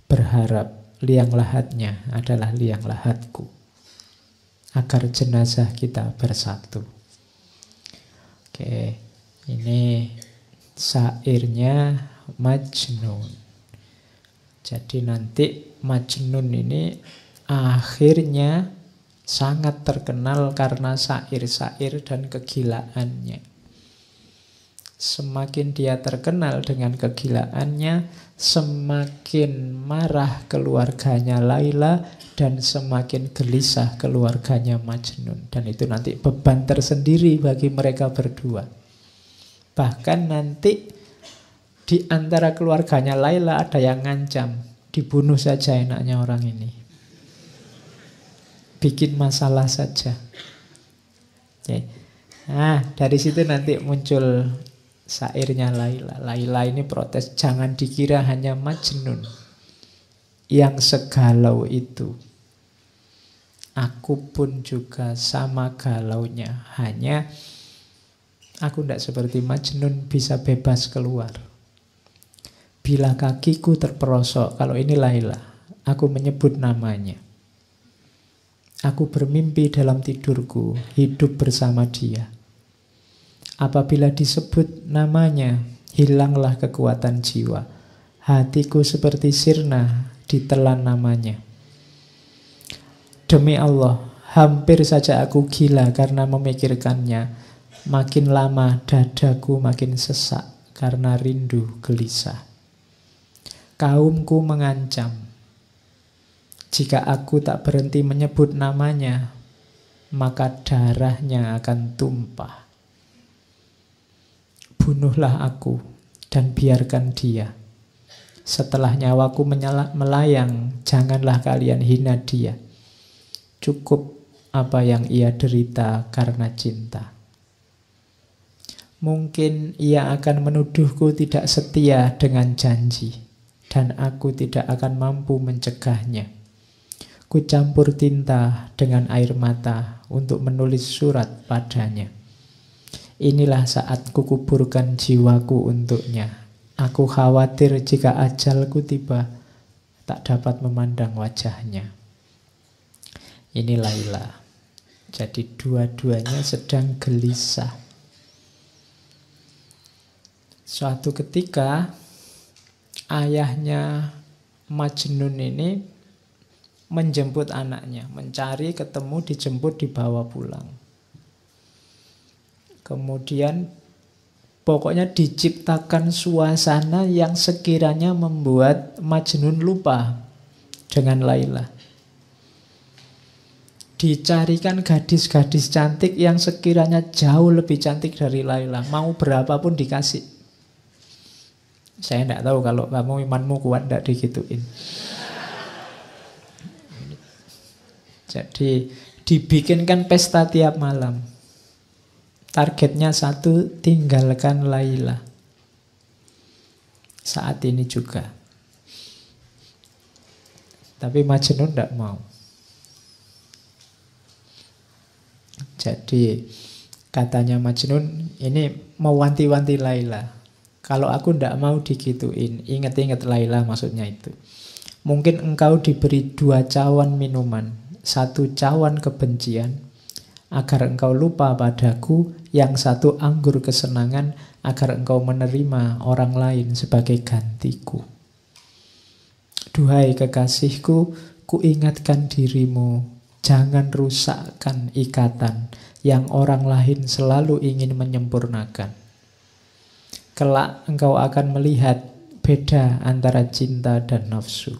Berharap liang lahatnya adalah liang lahatku, agar jenazah kita bersatu. Oke, ini syairnya Majnun. Jadi nanti Majnun ini akhirnya sangat terkenal karena syair-syair dan kegilaannya. Semakin dia terkenal dengan kegilaannya, semakin marah keluarganya Laila dan semakin gelisah keluarganya Majnun. Dan itu nanti beban tersendiri bagi mereka berdua. Bahkan nanti di antara keluarganya Laila ada yang ngancam, dibunuh saja enaknya orang ini. Bikin masalah saja. Oke. Nah, dari situ nanti muncul syairnya Laila. Laila ini protes, jangan dikira hanya Majnun yang segalau itu. Aku pun juga sama galaunya. Hanya aku tidak seperti Majnun bisa bebas keluar. Bila kakiku terperosok, kalau ini Laila, aku menyebut namanya. Aku bermimpi dalam tidurku, hidup bersama dia. Apabila disebut namanya, hilanglah kekuatan jiwa. Hatiku seperti sirna ditelan namanya. Demi Allah, hampir saja aku gila karena memikirkannya. Makin lama dadaku makin sesak karena rindu gelisah. Kaumku mengancam, jika aku tak berhenti menyebut namanya, maka darahnya akan tumpah. Bunuhlah aku dan biarkan dia. Setelah nyawaku melayang, janganlah kalian hina dia. Cukup apa yang ia derita karena cinta. Mungkin ia akan menuduhku tidak setia dengan janji, dan aku tidak akan mampu mencegahnya. Ku campur tinta dengan air mata untuk menulis surat padanya. Inilah saat kukuburkan jiwaku untuknya. Aku khawatir jika ajalku tiba, tak dapat memandang wajahnya. Ini Laila. Jadi dua-duanya sedang gelisah. Suatu ketika ayahnya Majnun ini menjemput anaknya, mencari, ketemu, dijemput, dibawa pulang. Kemudian pokoknya diciptakan suasana yang sekiranya membuat Majnun lupa dengan Laila. Dicarikan gadis-gadis cantik yang sekiranya jauh lebih cantik dari Laila. Mau berapapun dikasih. Saya tidak tahu kalau kamu imanmu kuat tidak digituin. Jadi dibikinkan pesta tiap malam. Targetnya satu, tinggalkan Laila. Saat ini juga. Tapi Majnun tidak mau. Jadi katanya Majnun ini mewanti-wanti Laila. Kalau aku tidak mau digituin, ingat-ingat Laila maksudnya itu. Mungkin engkau diberi 2 cawan minuman, 1 cawan kebencian, agar engkau lupa padaku, yang 1 anggur kesenangan, agar engkau menerima orang lain sebagai gantiku. Duhai kekasihku, kuingatkan dirimu, jangan rusakkan ikatan yang orang lain selalu ingin menyempurnakan. Kelak engkau akan melihat beda antara cinta dan nafsu.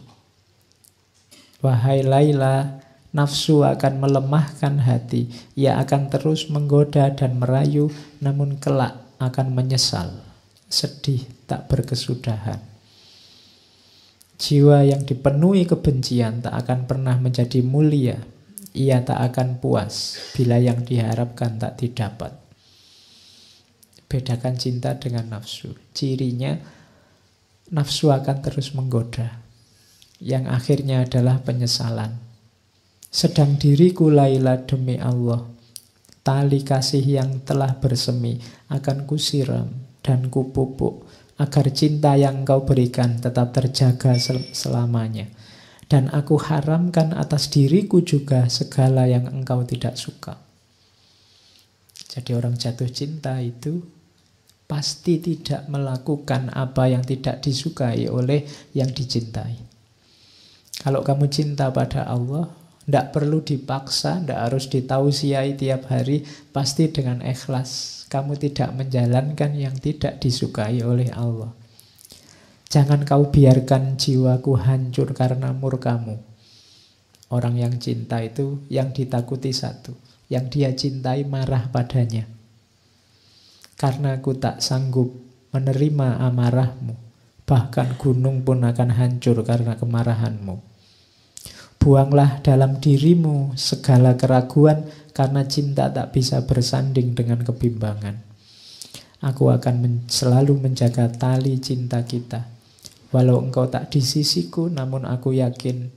Wahai Laila, nafsu akan melemahkan hati. Ia akan terus menggoda dan merayu, namun kelak akan menyesal, sedih tak berkesudahan. Jiwa yang dipenuhi kebencian tak akan pernah menjadi mulia. Ia tak akan puas bila yang diharapkan tak didapat. Bedakan cinta dengan nafsu. Cirinya, nafsu akan terus menggoda, yang akhirnya adalah penyesalan. Sedang diriku Laila demi Allah, tali kasih yang telah bersemi akan kusiram dan kupupuk, agar cinta yang engkau berikan tetap terjaga selamanya. Dan aku haramkan atas diriku juga segala yang engkau tidak suka. Jadi orang jatuh cinta itu pasti tidak melakukan apa yang tidak disukai oleh yang dicintai. Kalau kamu cinta pada Allah, tidak perlu dipaksa, tidak harus ditausiai tiap hari, pasti dengan ikhlas. Kamu tidak menjalankan yang tidak disukai oleh Allah. Jangan kau biarkan jiwaku hancur karena murkamu. Orang yang cinta itu yang ditakuti 1, yang dia cintai marah padanya. Karena aku tak sanggup menerima amarahmu, bahkan gunung pun akan hancur karena kemarahanmu. Buanglah dalam dirimu segala keraguan, karena cinta tak bisa bersanding dengan kebimbangan. Aku akan selalu menjaga tali cinta kita. Walau engkau tak di sisiku, namun aku yakin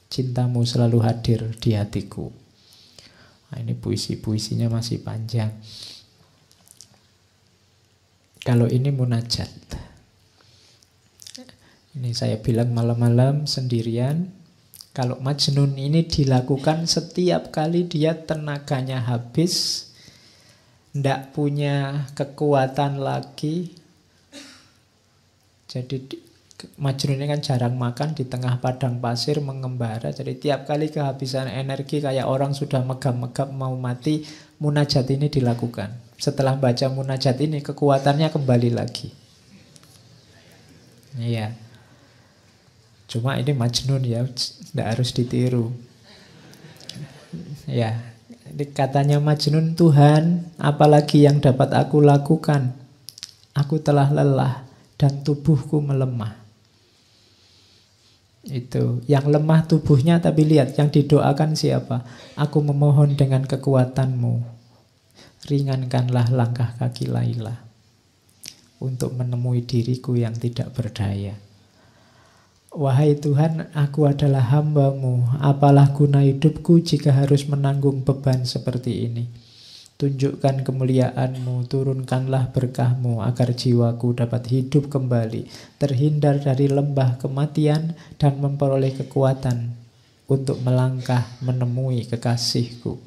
cintamu selalu hadir di hatiku. Nah, ini puisi-puisinya masih panjang. Kalau ini munajat. Ini saya bilang malam-malam sendirian. Kalau Majnun ini dilakukan setiap kali dia tenaganya habis, ndak punya kekuatan lagi. Jadi Majnun ini kan jarang makan, di tengah padang pasir mengembara. Jadi tiap kali kehabisan energi kayak orang sudah megap-megap mau mati, munajat ini dilakukan. Setelah baca munajat ini kekuatannya kembali lagi. Iya. Cuma ini Majnun ya, tidak harus ditiru. Ya, katanya Majnun, Tuhan, apalagi yang dapat aku lakukan? Aku telah lelah dan tubuhku melemah. Itu, yang lemah tubuhnya, tapi lihat yang didoakan siapa? Aku memohon dengan kekuatanmu, ringankanlah langkah kaki Laila untuk menemui diriku yang tidak berdaya. Wahai Tuhan, aku adalah hamba-Mu. Apalah guna hidupku jika harus menanggung beban seperti ini? Tunjukkan kemuliaan-Mu, turunkanlah berkah-Mu agar jiwaku dapat hidup kembali, terhindar dari lembah kematian dan memperoleh kekuatan untuk melangkah menemui kekasihku.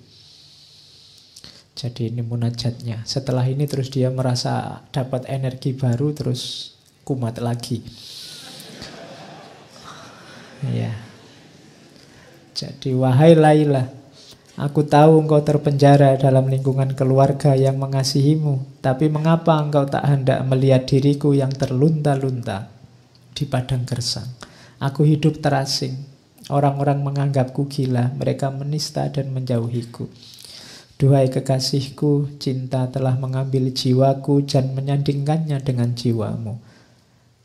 Jadi ini munajatnya. Setelah ini terus dia merasa dapat energi baru, terus kumat lagi. Ya. Jadi wahai Laila, aku tahu engkau terpenjara dalam lingkungan keluarga yang mengasihimu, tapi mengapa engkau tak hendak melihat diriku yang terlunta-lunta di padang gersang? Aku hidup terasing, orang-orang menganggapku gila, mereka menista dan menjauhiku. Duhai kekasihku, cinta telah mengambil jiwaku dan menyandingkannya dengan jiwamu.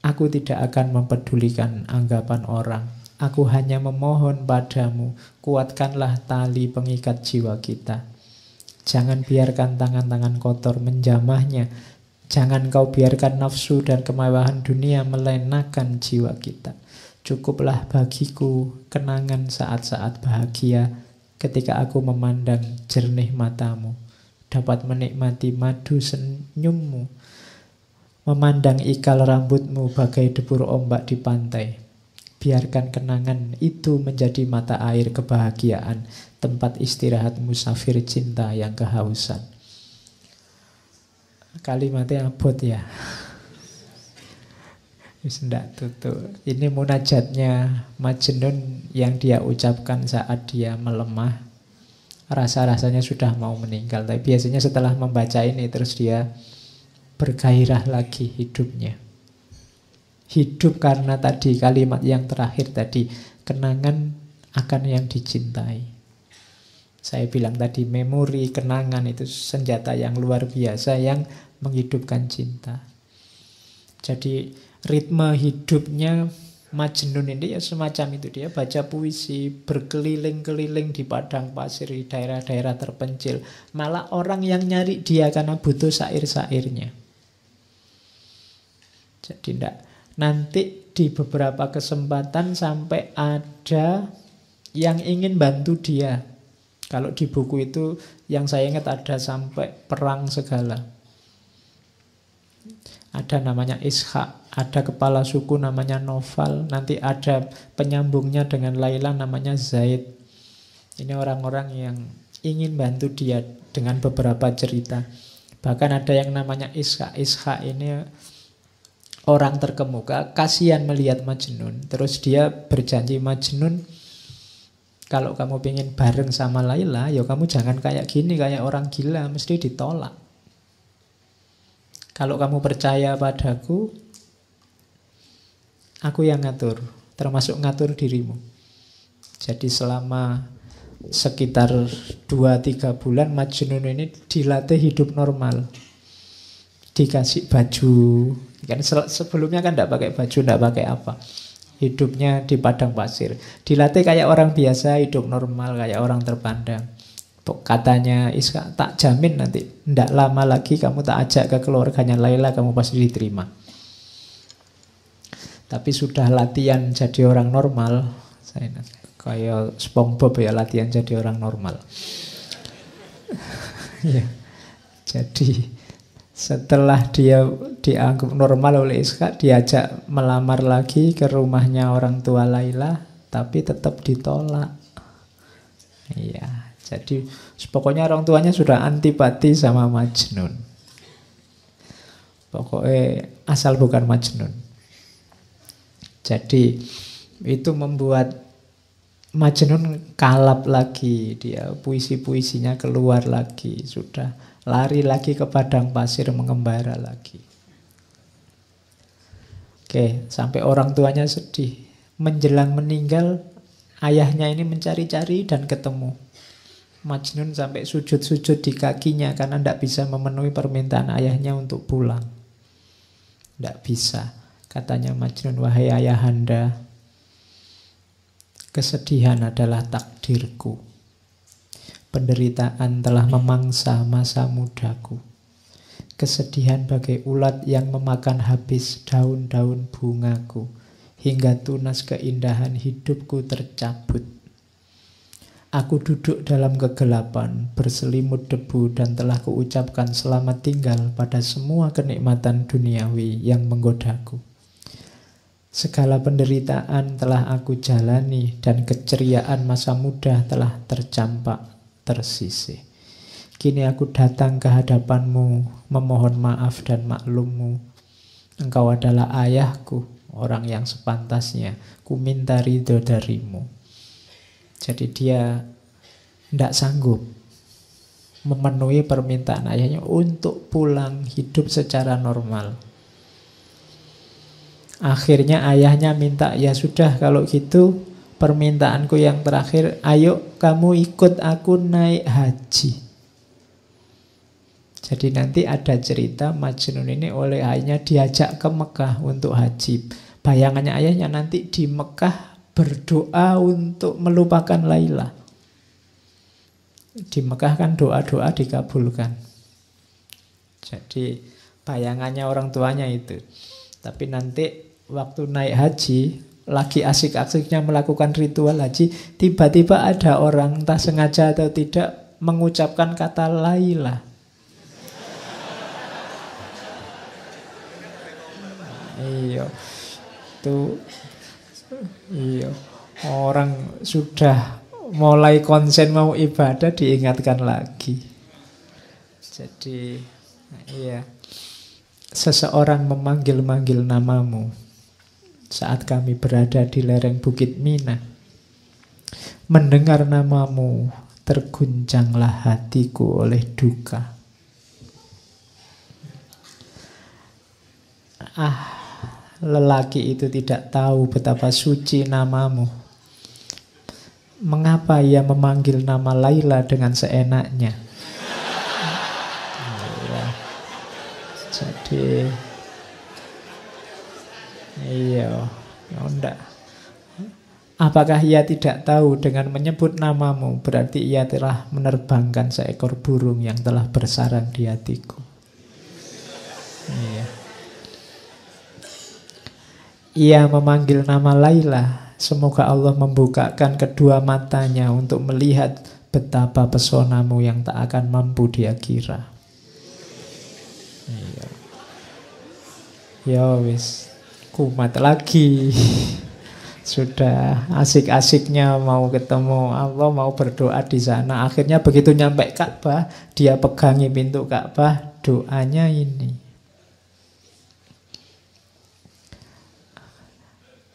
Aku tidak akan mempedulikan anggapan orang. Aku hanya memohon padamu, kuatkanlah tali pengikat jiwa kita. Jangan biarkan tangan-tangan kotor menjamahnya. Jangan kau biarkan nafsu dan kemewahan dunia melenakan jiwa kita. Cukuplah bagiku kenangan saat-saat bahagia ketika aku memandang jernih matamu, dapat menikmati madu senyummu, memandang ikal rambutmu bagai debur ombak di pantai. Biarkan kenangan itu menjadi mata air kebahagiaan, tempat istirahat musafir cinta yang kehausan. Kalimatnya abot ya. Ndak tutup. Ini munajatnya Majnun yang dia ucapkan saat dia melemah. Rasa-rasanya sudah mau meninggal. Tapi biasanya setelah membaca ini terus dia bergairah lagi hidupnya. Hidup karena tadi kalimat yang terakhir tadi, kenangan akan yang dicintai. Saya bilang tadi memori, kenangan itu senjata yang luar biasa yang menghidupkan cinta. Jadi ritme hidupnya Majnun ini ya semacam itu. Dia baca puisi, berkeliling-keliling di padang pasir, di daerah-daerah terpencil. Malah orang yang nyari dia karena butuh syair-syairnya. Jadi nanti di beberapa kesempatan sampai ada yang ingin bantu dia. Kalau di buku itu yang saya ingat ada sampai perang segala. Ada namanya Ishak, ada kepala suku namanya Noval, nanti ada penyambungnya dengan Laila namanya Zaid. Ini orang-orang yang ingin bantu dia dengan beberapa cerita. Bahkan ada yang namanya Ishak. Ishak ini orang terkemuka, kasihan melihat Majnun. Terus dia berjanji, Majnun, kalau kamu pengen bareng sama Laila, ya kamu jangan kayak gini, kayak orang gila, mesti ditolak. Kalau kamu percaya padaku, aku yang ngatur, termasuk ngatur dirimu. Jadi selama sekitar 2-3 bulan Majnun ini dilatih hidup normal. Dikasih baju. Kan sebelumnya kan tidak pakai baju, tidak pakai apa. Hidupnya di padang pasir. Dilatih kayak orang biasa, hidup normal, kayak orang terpandang. Katanya Iska, tak jamin nanti tidak lama lagi kamu tak ajak ke keluarganya Laila, kamu pasti diterima. Tapi sudah latihan jadi orang normal. Saya kayak SpongeBob ya, latihan jadi orang normal. Ya. Jadi setelah dia dianggap normal oleh Iska, diajak melamar lagi ke rumahnya orang tua Laila, tapi tetap ditolak. Iya. Jadi pokoknya orang tuanya sudah antipati sama Majnun. Pokoknya asal bukan Majnun. Jadi itu membuat Majnun kalap lagi. Dia puisi-puisinya keluar lagi. Sudah lari lagi ke padang pasir mengembara lagi. Oke, sampai orang tuanya sedih. Menjelang meninggal, ayahnya ini mencari-cari dan ketemu. Majnun sampai sujud-sujud di kakinya karena tidak bisa memenuhi permintaan ayahnya untuk pulang. Tidak bisa. Katanya Majnun, wahai ayahanda, kesedihan adalah takdirku. Penderitaan telah memangsa masa mudaku. Kesedihan bagai ulat yang memakan habis daun-daun bungaku, hingga tunas keindahan hidupku tercabut. Aku duduk dalam kegelapan, berselimut debu, dan telah kuucapkan selamat tinggal pada semua kenikmatan duniawi yang menggodaku. Segala penderitaan telah aku jalani, dan keceriaan masa muda telah tercampak, tersisih. Kini aku datang ke hadapanmu, memohon maaf dan maklummu. Engkau adalah ayahku, orang yang sepantasnya ku minta ridho darimu. Jadi dia tidak sanggup memenuhi permintaan ayahnya untuk pulang hidup secara normal. Akhirnya ayahnya minta, ya sudah kalau gitu permintaanku yang terakhir, ayo kamu ikut aku naik haji. Jadi nanti ada cerita Majnun ini oleh ayahnya diajak ke Mekah untuk haji. Bayangannya ayahnya nanti di Mekah berdoa untuk melupakan Laila. Di Mekah kan doa-doa dikabulkan. Jadi bayangannya orang tuanya itu. Tapi nanti waktu naik haji, lagi asik-asiknya melakukan ritual haji, tiba-tiba ada orang entah sengaja atau tidak mengucapkan kata Laila. Iya. Itu iya. Orang sudah mulai konsen mau ibadah diingatkan lagi. Jadi iya. Seseorang memanggil-manggil namamu saat kami berada di lereng Bukit Mina. Mendengar namamu, terguncanglah hatiku oleh duka. Lelaki itu tidak tahu betapa suci namamu. Mengapa ia memanggil nama Laila dengan seenaknya? Ya. Jadi iya, enggak. Apakah ia tidak tahu dengan menyebut namamu berarti ia telah menerbangkan seekor burung yang telah bersarang di hatiku? Iya. Ia memanggil nama Laila. Semoga Allah membukakan kedua matanya untuk melihat betapa pesonamu yang tak akan mampu dia kira. Iya. Ya wis, kumat lagi. Sudah asik-asiknya mau ketemu Allah, mau berdoa di sana. Akhirnya begitu nyampe Ka'bah, dia pegangi pintu Ka'bah, doanya ini.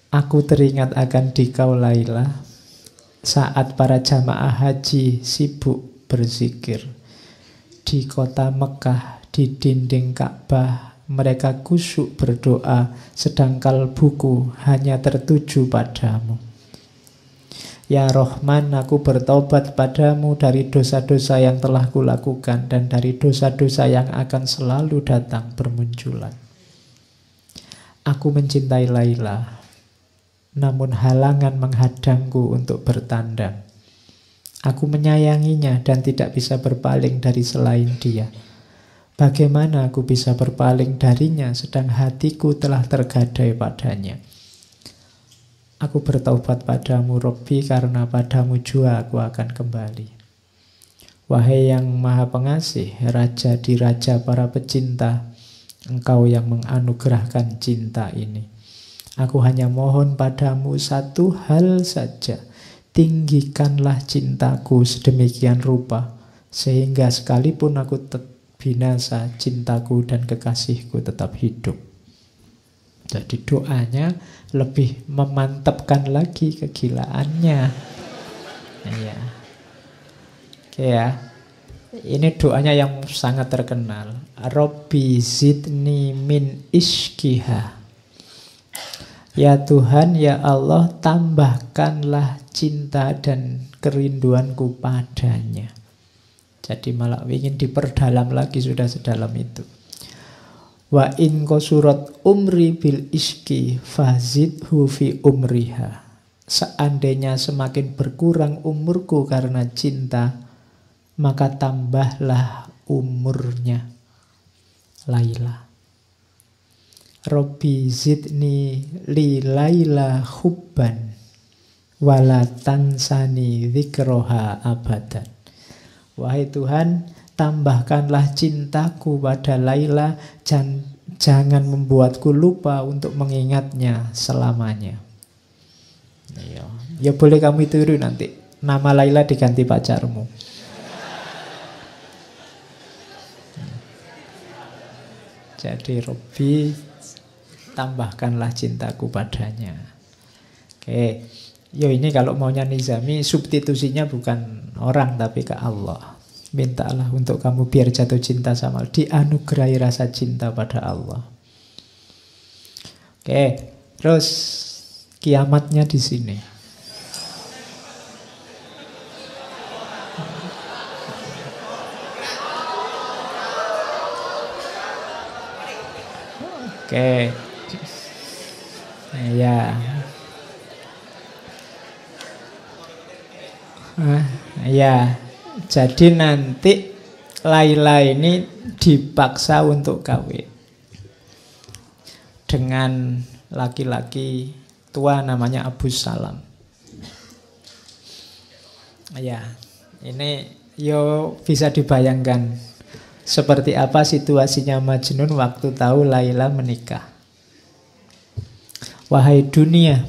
Aku teringat akan dikau Laila saat para jamaah haji sibuk berzikir. Di kota Mekah, di dinding Ka'bah, mereka kusyuk berdoa, sedang kalbuku hanya tertuju padamu. Ya Rahman, aku bertobat padamu dari dosa-dosa yang telah kulakukan dan dari dosa-dosa yang akan selalu datang bermunculan. Aku mencintai Laila, namun halangan menghadangku untuk bertandang. Aku menyayanginya dan tidak bisa berpaling dari selain dia. Bagaimana aku bisa berpaling darinya sedang hatiku telah tergadai padanya? Aku bertaubat padamu Robbi, karena padamu jua aku akan kembali. Wahai yang maha pengasih, Raja di raja para pecinta, Engkau yang menganugerahkan cinta ini. Aku hanya mohon padamu satu hal saja. Tinggikanlah cintaku sedemikian rupa, sehingga sekalipun aku binasa, cintaku dan kekasihku tetap hidup. Jadi doanya lebih memantapkan lagi kegilaannya. Ya. Oke ya. Ini doanya yang sangat terkenal. Robbi zidni min ishkiha. Ya Tuhan, ya Allah, tambahkanlah cinta dan kerinduanku padanya. Jadi malah ingin diperdalam lagi, sudah sedalam itu. Wa in qasurat umri bil iski fazidhu fi umriha. Seandainya semakin berkurang umurku karena cinta, maka tambahlah umurnya Laila. Robbi zidni li Laila hubban wala tansani dzikroha abadan. Wahai Tuhan, tambahkanlah cintaku pada Laila, jangan membuatku lupa untuk mengingatnya selamanya. Ya boleh kamu tiru nanti. Nama Laila diganti pacarmu. Jadi Robbi, tambahkanlah cintaku padanya. Oke. Yo ini kalau maunya Nizami, substitusinya bukan orang tapi ke Allah. Mintalah untuk kamu biar jatuh cinta sama Allah, dianugerahi rasa cinta pada Allah. Oke, terus kiamatnya di sini. Oke. Ya. Ya. Jadi nanti Laila ini dipaksa untuk kawin dengan laki-laki tua namanya Abu Salam. Ya, ini yo bisa dibayangkan seperti apa situasinya Majnun waktu tahu Laila menikah. Wahai dunia,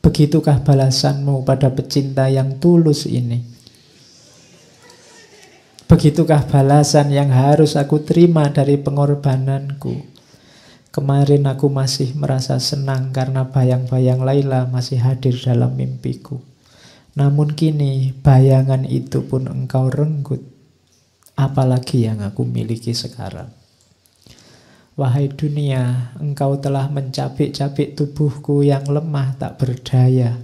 begitukah balasanmu pada pecinta yang tulus ini? Begitukah balasan yang harus aku terima dari pengorbananku? Kemarin aku masih merasa senang karena bayang-bayang Laila masih hadir dalam mimpiku. Namun kini bayangan itu pun engkau renggut. Apalagi yang aku miliki sekarang. Wahai dunia, engkau telah mencabik-cabik tubuhku yang lemah tak berdaya.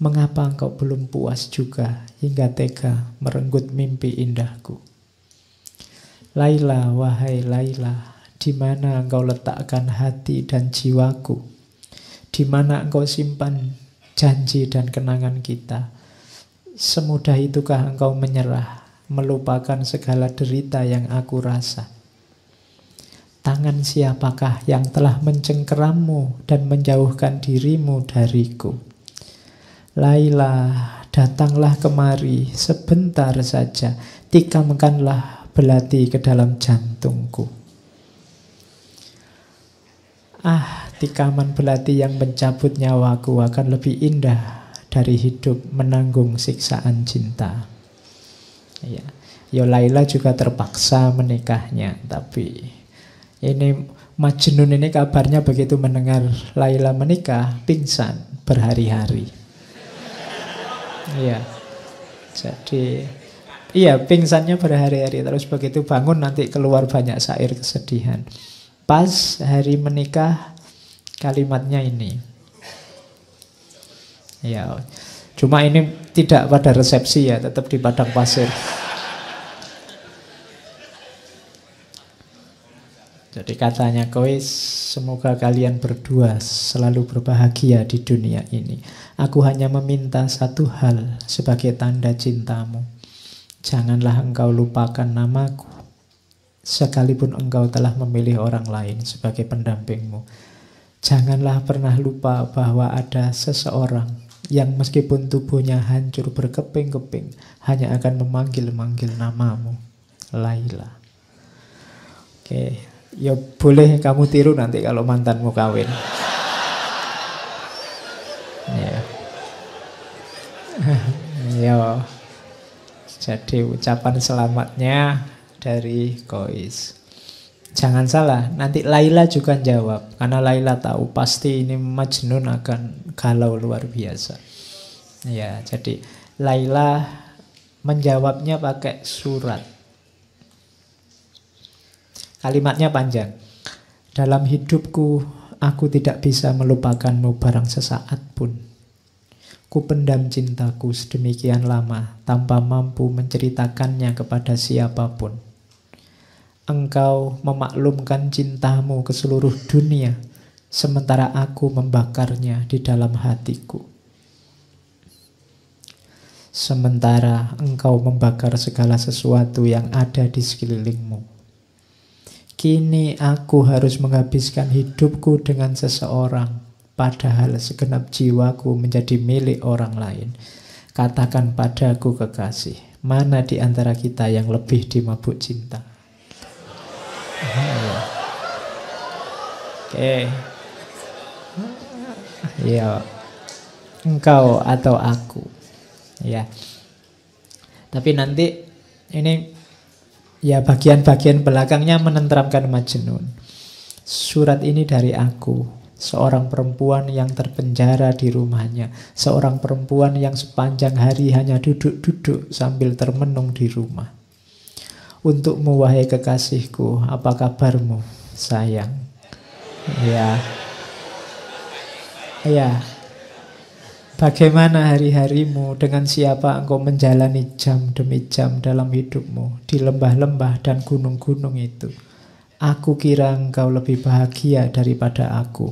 Mengapa engkau belum puas juga hingga tega merenggut mimpi indahku? Laila, wahai Laila, di mana engkau letakkan hati dan jiwaku? Di mana engkau simpan janji dan kenangan kita? Semudah itukah engkau menyerah, melupakan segala derita yang aku rasa? Tangan siapakah yang telah mencengkerammu dan menjauhkan dirimu dariku? Laila, datanglah kemari sebentar saja, tikamkanlah belati ke dalam jantungku. Tikaman belati yang mencabut nyawaku akan lebih indah dari hidup menanggung siksaan cinta. Ya, Laila juga terpaksa menikahnya, tapi ini Majnun ini kabarnya begitu mendengar Laila menikah, pingsan berhari-hari. Iya. Jadi pingsannya berhari-hari. Terus begitu bangun nanti keluar banyak syair kesedihan. Pas hari menikah kalimatnya ini. Ya, cuma ini tidak pada resepsi ya, tetap di padang pasir. Jadi katanya, Kois, semoga kalian berdua selalu berbahagia di dunia ini. Aku hanya meminta satu hal sebagai tanda cintamu. Janganlah engkau lupakan namaku, sekalipun engkau telah memilih orang lain sebagai pendampingmu. Janganlah pernah lupa bahwa ada seseorang yang meskipun tubuhnya hancur berkeping-keping, hanya akan memanggil-manggil namamu, Laila. Oke. Ya boleh kamu tiru nanti kalau mantanmu kawin. Ya. Ya. Jadi ucapan selamatnya dari Kois. Jangan salah, nanti Laila juga jawab. Karena Laila tahu pasti ini Majnun akan galau luar biasa. Ya, jadi Laila menjawabnya pakai surat. Kalimatnya panjang. Dalam hidupku, aku tidak bisa melupakanmu barang sesaat pun. Ku pendam cintaku sedemikian lama, tanpa mampu menceritakannya kepada siapapun. Engkau memaklumkan cintamu ke seluruh dunia, sementara aku membakarnya di dalam hatiku. Sementara engkau membakar segala sesuatu yang ada di sekelilingmu. Kini aku harus menghabiskan hidupku dengan seseorang, padahal segenap jiwaku menjadi milik orang lain. Katakan padaku kekasih, mana di antara kita yang lebih dimabuk cinta? Oke. Ya, engkau atau aku. Ya. Tapi nanti ini ya bagian-bagian belakangnya menenteramkan Majnun. Surat ini dari aku, seorang perempuan yang terpenjara di rumahnya, seorang perempuan yang sepanjang hari hanya duduk-duduk sambil termenung di rumah. Untukmu wahai kekasihku, apa kabarmu sayang? Ya. Bagaimana hari-harimu, dengan siapa engkau menjalani jam demi jam dalam hidupmu di lembah-lembah dan gunung-gunung itu? Aku kira engkau lebih bahagia daripada aku.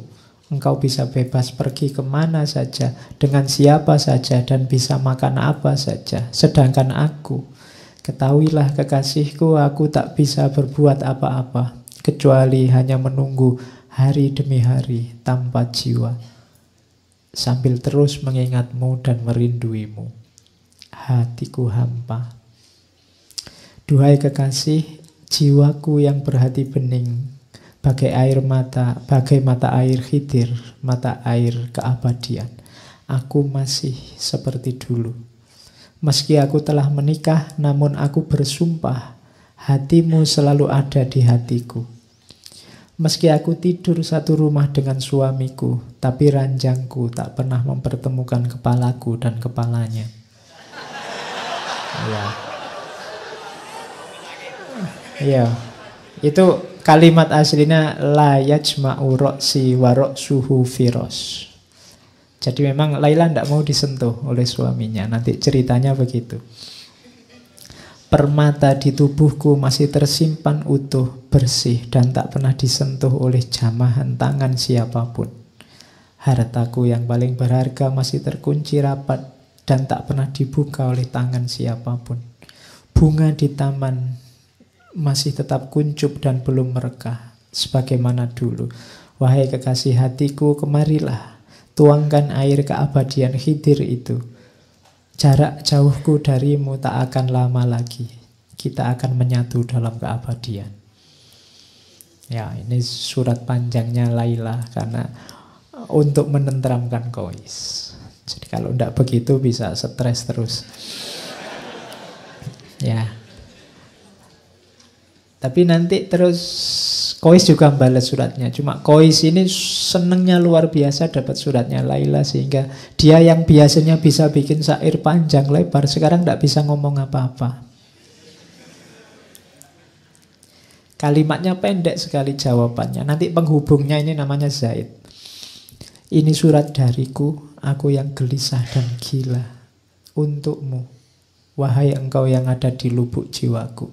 Engkau bisa bebas pergi kemana saja, dengan siapa saja, dan bisa makan apa saja. Sedangkan aku, ketahuilah kekasihku, aku tak bisa berbuat apa-apa, kecuali hanya menunggu hari demi hari tanpa jiwa. sambil terus mengingatmu dan merinduimu. Hatiku hampa. Duhai kekasih, jiwaku yang berhati bening, bagai mata air Khidir, mata air keabadian. Aku masih seperti dulu. Meski aku telah menikah, namun aku bersumpah, hatimu selalu ada di hatiku. Meski aku tidur satu rumah dengan suamiku, tapi ranjangku tak pernah mempertemukan kepalaku dan kepalanya. Ya, itu kalimat aslinya la yajma'u ra'si wa ra'suhu firos. Jadi memang Laila tidak mau disentuh oleh suaminya. Nanti ceritanya begitu. Permata di tubuhku masih tersimpan utuh, bersih, dan tak pernah disentuh oleh jamahan tangan siapapun. Hartaku yang paling berharga masih terkunci rapat dan tak pernah dibuka oleh tangan siapapun. Bunga di taman masih tetap kuncup dan belum merekah sebagaimana dulu. Wahai kekasih hatiku, kemarilah, tuangkan air keabadian Khidir itu. Jarak jauhku darimu tak akan lama lagi. Kita akan menyatu dalam keabadian. Ya, ini surat panjangnya Laila karena untuk menenteramkan Qais. Jadi kalau tidak begitu bisa stres terus. Ya. Tapi nanti terus Qais juga balas suratnya. Cuma Qais ini senengnya luar biasa dapat suratnya Laila, sehingga dia yang biasanya bisa bikin syair panjang lebar sekarang tidak bisa ngomong apa-apa. Kalimatnya pendek sekali jawabannya. Nanti penghubungnya ini namanya Zaid. Ini surat dariku, aku yang gelisah dan gila. Untukmu, wahai engkau yang ada di lubuk jiwaku.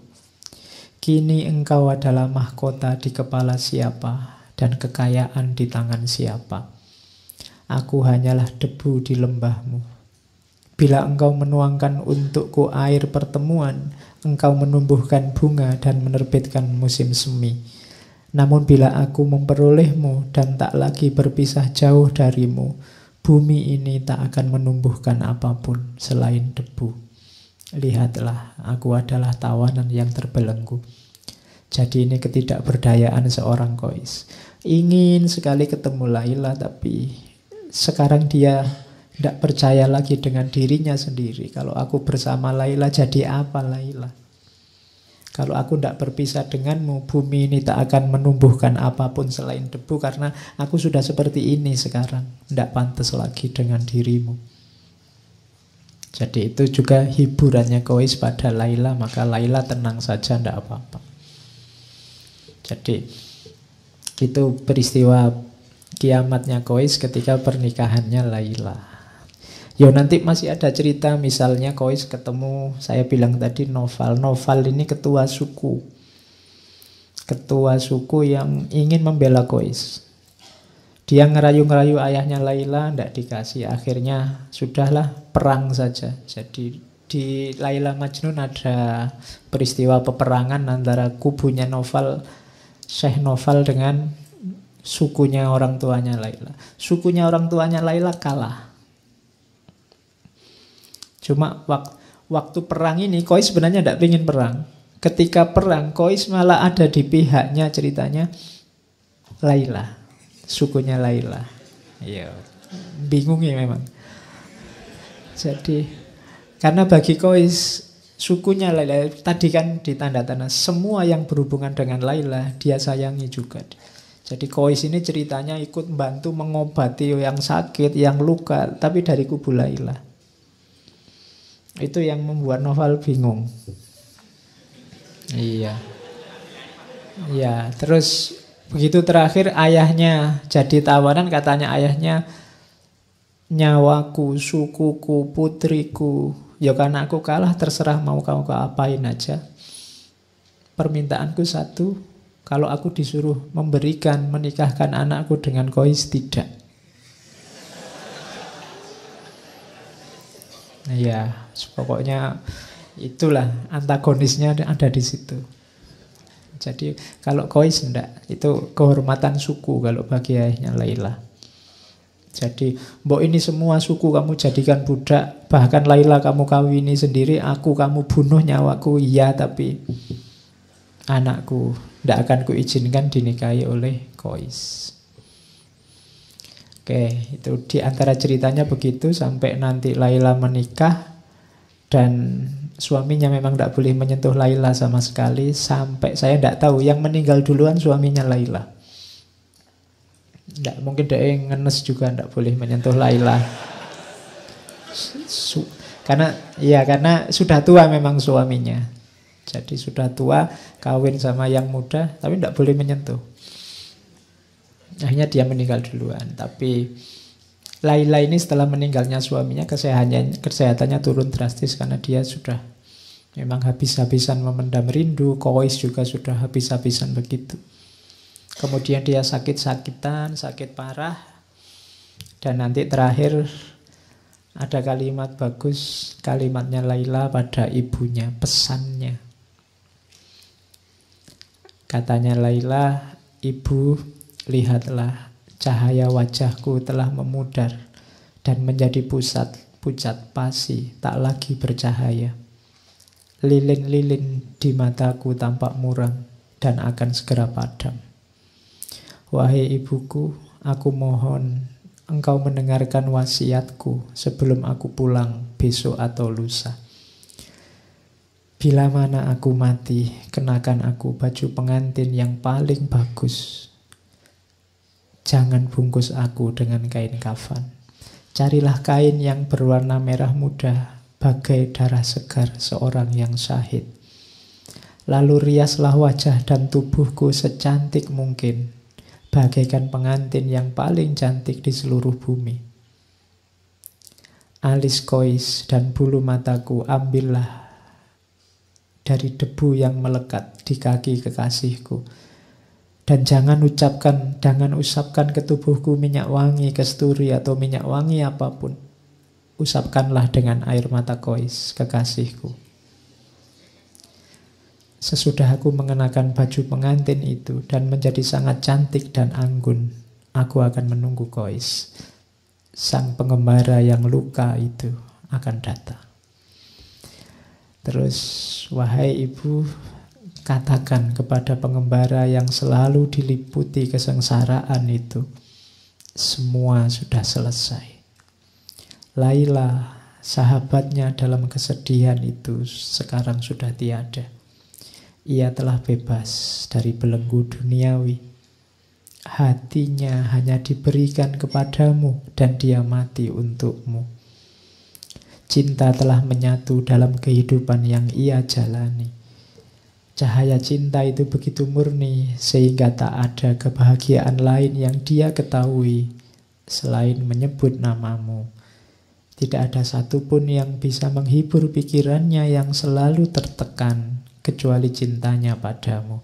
Kini engkau adalah mahkota di kepala siapa dan kekayaan di tangan siapa. Aku hanyalah debu di lembahmu. Bila engkau menuangkan untukku air pertemuan, engkau menumbuhkan bunga dan menerbitkan musim semi. Namun bila aku memperolehmu dan tak lagi berpisah jauh darimu, bumi ini tak akan menumbuhkan apapun selain debu. Lihatlah, aku adalah tawanan yang terbelenggu. Jadi ini ketidakberdayaan seorang Qais. Ingin sekali ketemu Laila, tapi sekarang dia tidak percaya lagi dengan dirinya sendiri. Kalau aku bersama Laila, jadi apa Laila? Kalau aku tidak berpisah denganmu, bumi ini tak akan menumbuhkan apapun selain debu, karena aku sudah seperti ini sekarang. Tidak pantas lagi dengan dirimu. Jadi itu juga hiburannya Qais pada Laila, maka Laila tenang saja, tidak apa-apa. Jadi itu peristiwa kiamatnya Qais ketika pernikahannya Laila. Ya nanti masih ada cerita, misalnya Qais ketemu, saya bilang tadi Noval. Noval ini ketua suku. Ketua suku yang ingin membela Qais. Dia ngerayu-ngerayu ayahnya Laila, tidak dikasih. Akhirnya sudahlah, perang saja. Jadi di Laila Majnun ada peristiwa peperangan antara kubunya Noval, Syekh Noval dengan sukunya orang tuanya Laila. Sukunya orang tuanya Laila kalah. Cuma waktu perang ini Qais sebenarnya tidak ingin perang. Ketika perang Qais malah ada di pihaknya, ceritanya Laila, sukunya Laila. Iya, bingung ya memang. Jadi karena bagi Qais sukunya Laila tadi kan ditanda tanda semua yang berhubungan dengan Laila dia sayangi juga. Jadi Qais ini ceritanya ikut membantu mengobati yang sakit, yang luka, tapi dari kubu Laila. Itu yang membuat Noval bingung. Iya. Ya, terus begitu terakhir ayahnya jadi tawanan, katanya ayahnya, nyawaku, sukuku, putriku, ya karena aku kalah terserah mau kamu apain aja. Permintaanku satu, kalau aku disuruh memberikan, menikahkan anakku dengan Qais, tidak. Ya, pokoknya itulah antagonisnya ada di situ. Jadi kalau Qais enggak, itu kehormatan suku kalau bagi ayahnya Laila. Jadi, mbok ini semua suku kamu jadikan budak, bahkan Laila kamu kawini sendiri, aku kamu bunuh nyawaku, iya, tapi anakku tidak akan kuizinkan dinikahi oleh Qais. Oke, itu di antara ceritanya begitu sampai nanti Laila menikah dan suaminya memang tidak boleh menyentuh Laila sama sekali, sampai saya tidak tahu yang meninggal duluan suaminya Laila. Tidak mungkin dia ngenes juga, tidak boleh menyentuh Laila. Karena sudah tua memang suaminya. Jadi sudah tua, kawin sama yang muda, tapi tidak boleh menyentuh. Akhirnya dia meninggal duluan. Tapi Laila ini setelah meninggalnya suaminya, kesehatannya turun drastis karena dia sudah memang habis-habisan memendam rindu. Qais juga sudah habis-habisan begitu. Kemudian dia sakit-sakitan, sakit parah. Dan nanti terakhir ada kalimat bagus, kalimatnya Laila pada ibunya, pesannya. Katanya Laila, ibu, lihatlah cahaya wajahku telah memudar dan menjadi pucat pasi, tak lagi bercahaya. Lilin-lilin di mataku tampak muram dan akan segera padam. Wahai ibuku, aku mohon engkau mendengarkan wasiatku sebelum aku pulang besok atau lusa. Bila mana aku mati, kenakan aku baju pengantin yang paling bagus. Jangan bungkus aku dengan kain kafan. Carilah kain yang berwarna merah muda, bagai darah segar seorang yang syahid. Lalu riaslah wajah dan tubuhku secantik mungkin, bagaikan pengantin yang paling cantik di seluruh bumi. Alis Qais dan bulu mataku ambillah dari debu yang melekat di kaki kekasihku. Dan jangan usapkan ke tubuhku minyak wangi kesturi atau minyak wangi apapun. Usapkanlah dengan air mata Qais, kekasihku. Sesudah aku mengenakan baju pengantin itu dan menjadi sangat cantik dan anggun, aku akan menunggu Qais. Sang pengembara yang luka itu akan datang. Terus, wahai ibu, katakan kepada pengembara yang selalu diliputi kesengsaraan itu, semua sudah selesai. Laila, sahabatnya dalam kesedihan itu, sekarang sudah tiada. Ia telah bebas dari belenggu duniawi. Hatinya hanya diberikan kepadamu dan dia mati untukmu. Cinta telah menyatu dalam kehidupan yang ia jalani. Cahaya cinta itu begitu murni sehingga tak ada kebahagiaan lain yang dia ketahui selain menyebut namamu. Tidak ada satupun yang bisa menghibur pikirannya yang selalu tertekan kecuali cintanya padamu.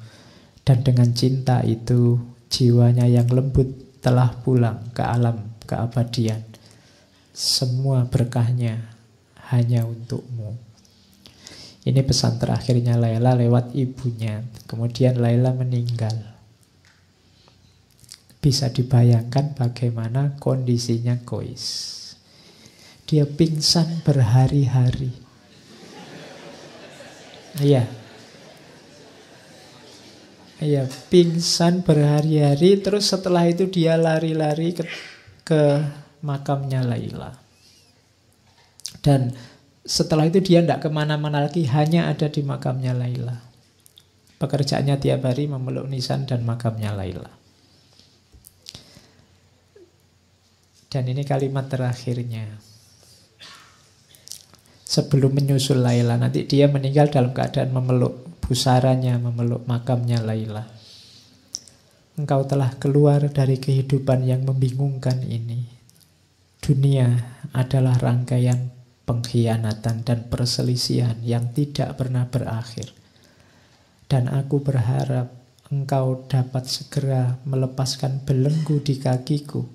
Dan dengan cinta itu, jiwanya yang lembut telah pulang ke alam keabadian. Semua berkahnya hanya untukmu. Ini pesan terakhirnya Laila lewat ibunya. Kemudian Laila meninggal. Bisa dibayangkan bagaimana kondisinya Qais. Dia pingsan berhari-hari. Iya, pingsan berhari-hari. Terus setelah itu dia lari-lari ke makamnya Laila. Dan setelah itu dia tidak kemana-mana lagi, hanya ada di makamnya Laila. Pekerjaannya tiap hari memeluk nisan dan makamnya Laila. Dan ini kalimat terakhirnya. Sebelum menyusul Laila, nanti dia meninggal dalam keadaan memeluk pusaranya, memeluk makamnya Laila. Engkau telah keluar dari kehidupan yang membingungkan ini. Dunia adalah rangkaian pengkhianatan dan perselisihan yang tidak pernah berakhir. Dan aku berharap engkau dapat segera melepaskan belenggu di kakiku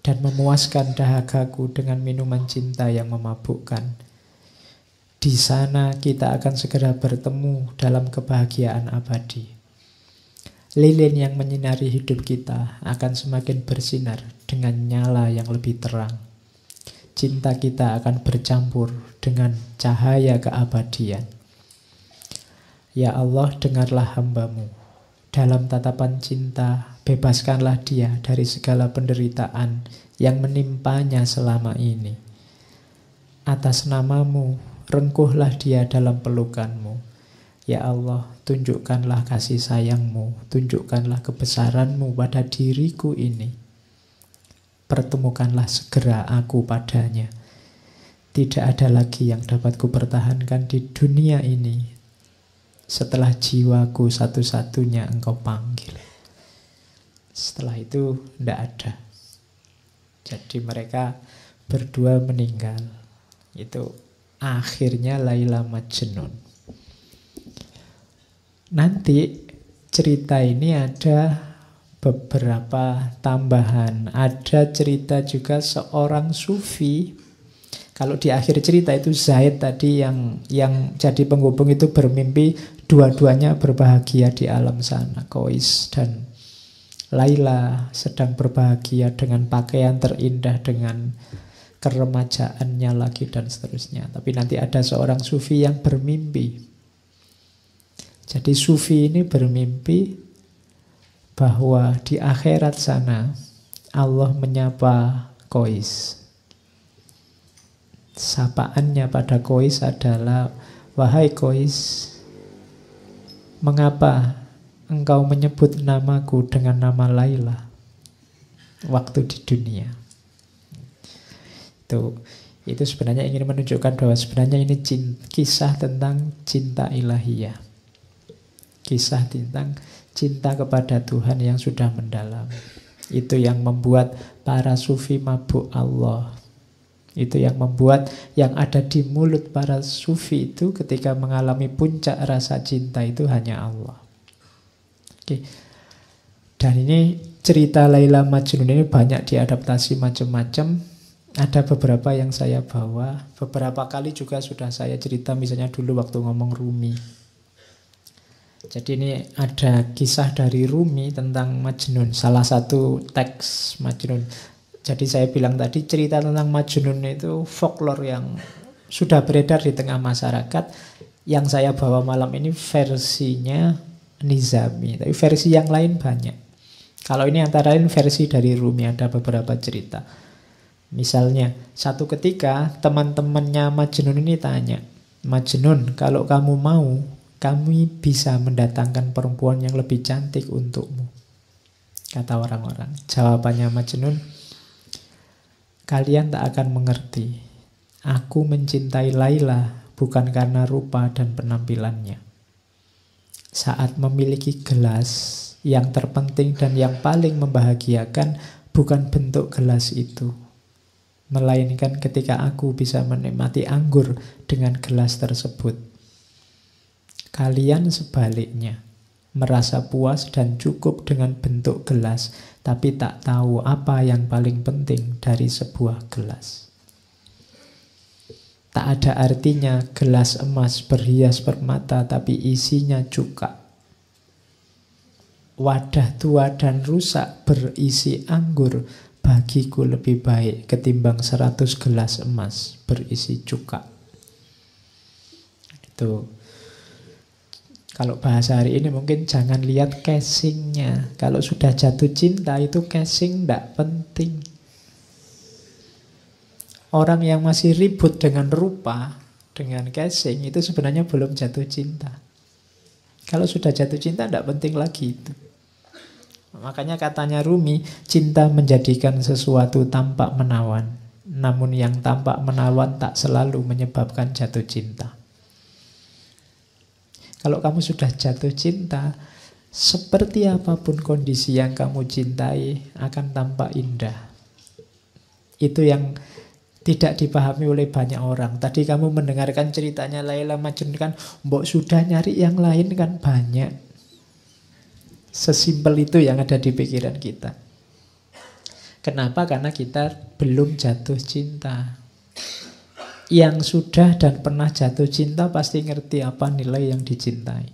dan memuaskan dahagaku dengan minuman cinta yang memabukkan. Di sana kita akan segera bertemu dalam kebahagiaan abadi. Lilin yang menyinari hidup kita akan semakin bersinar dengan nyala yang lebih terang. Cinta kita akan bercampur dengan cahaya keabadian. Ya Allah, dengarlah hamba-Mu. Dalam tatapan cinta, bebaskanlah dia dari segala penderitaan yang menimpanya selama ini. Atas nama-Mu, rengkuhlah dia dalam pelukan-Mu. Ya Allah, tunjukkanlah kasih sayang-Mu, tunjukkanlah kebesaran-Mu pada diriku ini. Pertemukanlah segera aku padanya. Tidak ada lagi yang dapat kupertahankan di dunia ini setelah jiwaku satu-satunya Engkau panggil. Setelah itu tidak ada. Jadi mereka berdua meninggal. Itu akhirnya Laila Majnun. Nanti cerita ini ada beberapa tambahan. Ada cerita juga seorang sufi. Kalau di akhir cerita itu Zaid tadi yang jadi penghubung itu bermimpi dua-duanya berbahagia di alam sana. Qais dan Laila sedang berbahagia dengan pakaian terindah, dengan keremajaannya lagi dan seterusnya. Tapi nanti ada seorang sufi yang bermimpi. Jadi sufi ini bermimpi bahwa di akhirat sana Allah menyapa Qais. Sapaannya pada Qais adalah, wahai Qais, mengapa engkau menyebut namaku dengan nama Laila waktu di dunia? Itu sebenarnya ingin menunjukkan bahwa sebenarnya ini kisah tentang cinta ilahiyah. Kisah tentang cinta kepada Tuhan yang sudah mendalam. Itu yang membuat para sufi mabuk Allah. Itu yang membuat yang ada di mulut para sufi itu ketika mengalami puncak rasa cinta itu hanya Allah. Oke. Dan ini cerita Laila Majnun ini banyak diadaptasi macam-macam. Ada beberapa yang saya bawa. Beberapa kali juga sudah saya cerita, misalnya dulu waktu ngomong Rumi. Jadi ini ada kisah dari Rumi tentang Majnun, salah satu teks Majnun. Jadi saya bilang tadi cerita tentang Majnun itu folklore yang sudah beredar di tengah masyarakat. Yang saya bawa malam ini versinya Nizami, tapi versi yang lain banyak. Kalau ini antara lain versi dari Rumi, ada beberapa cerita. Misalnya, satu ketika teman-temannya Majnun ini tanya, Majnun, kalau kamu mau, kami bisa mendatangkan perempuan yang lebih cantik untukmu. Kata orang-orang. Jawabannya Majnun, kalian tak akan mengerti. Aku mencintai Laila bukan karena rupa dan penampilannya. Saat memiliki gelas, yang terpenting dan yang paling membahagiakan bukan bentuk gelas itu, melainkan ketika aku bisa menikmati anggur dengan gelas tersebut. Kalian sebaliknya, merasa puas dan cukup dengan bentuk gelas, tapi tak tahu apa yang paling penting dari sebuah gelas. Tak ada artinya gelas emas berhias permata, tapi isinya cuka. Wadah tua dan rusak berisi anggur, bagiku lebih baik ketimbang 100 gelas emas berisi cuka. Itu. Kalau bahasa hari ini mungkin jangan lihat casingnya. Kalau sudah jatuh cinta itu casing tidak penting. Orang yang masih ribut dengan rupa, dengan casing, itu sebenarnya belum jatuh cinta. Kalau sudah jatuh cinta tidak penting lagi itu. Makanya katanya Rumi, cinta menjadikan sesuatu tampak menawan. Namun yang tampak menawan tak selalu menyebabkan jatuh cinta. Kalau kamu sudah jatuh cinta, seperti apapun kondisi yang kamu cintai akan tampak indah. Itu yang tidak dipahami oleh banyak orang. Tadi kamu mendengarkan ceritanya Laila Majnun kan, mbok sudah nyari yang lain kan banyak. Sesimpel itu yang ada di pikiran kita. Kenapa? Karena kita belum jatuh cinta. Yang sudah dan pernah jatuh cinta pasti ngerti apa nilai yang dicintai.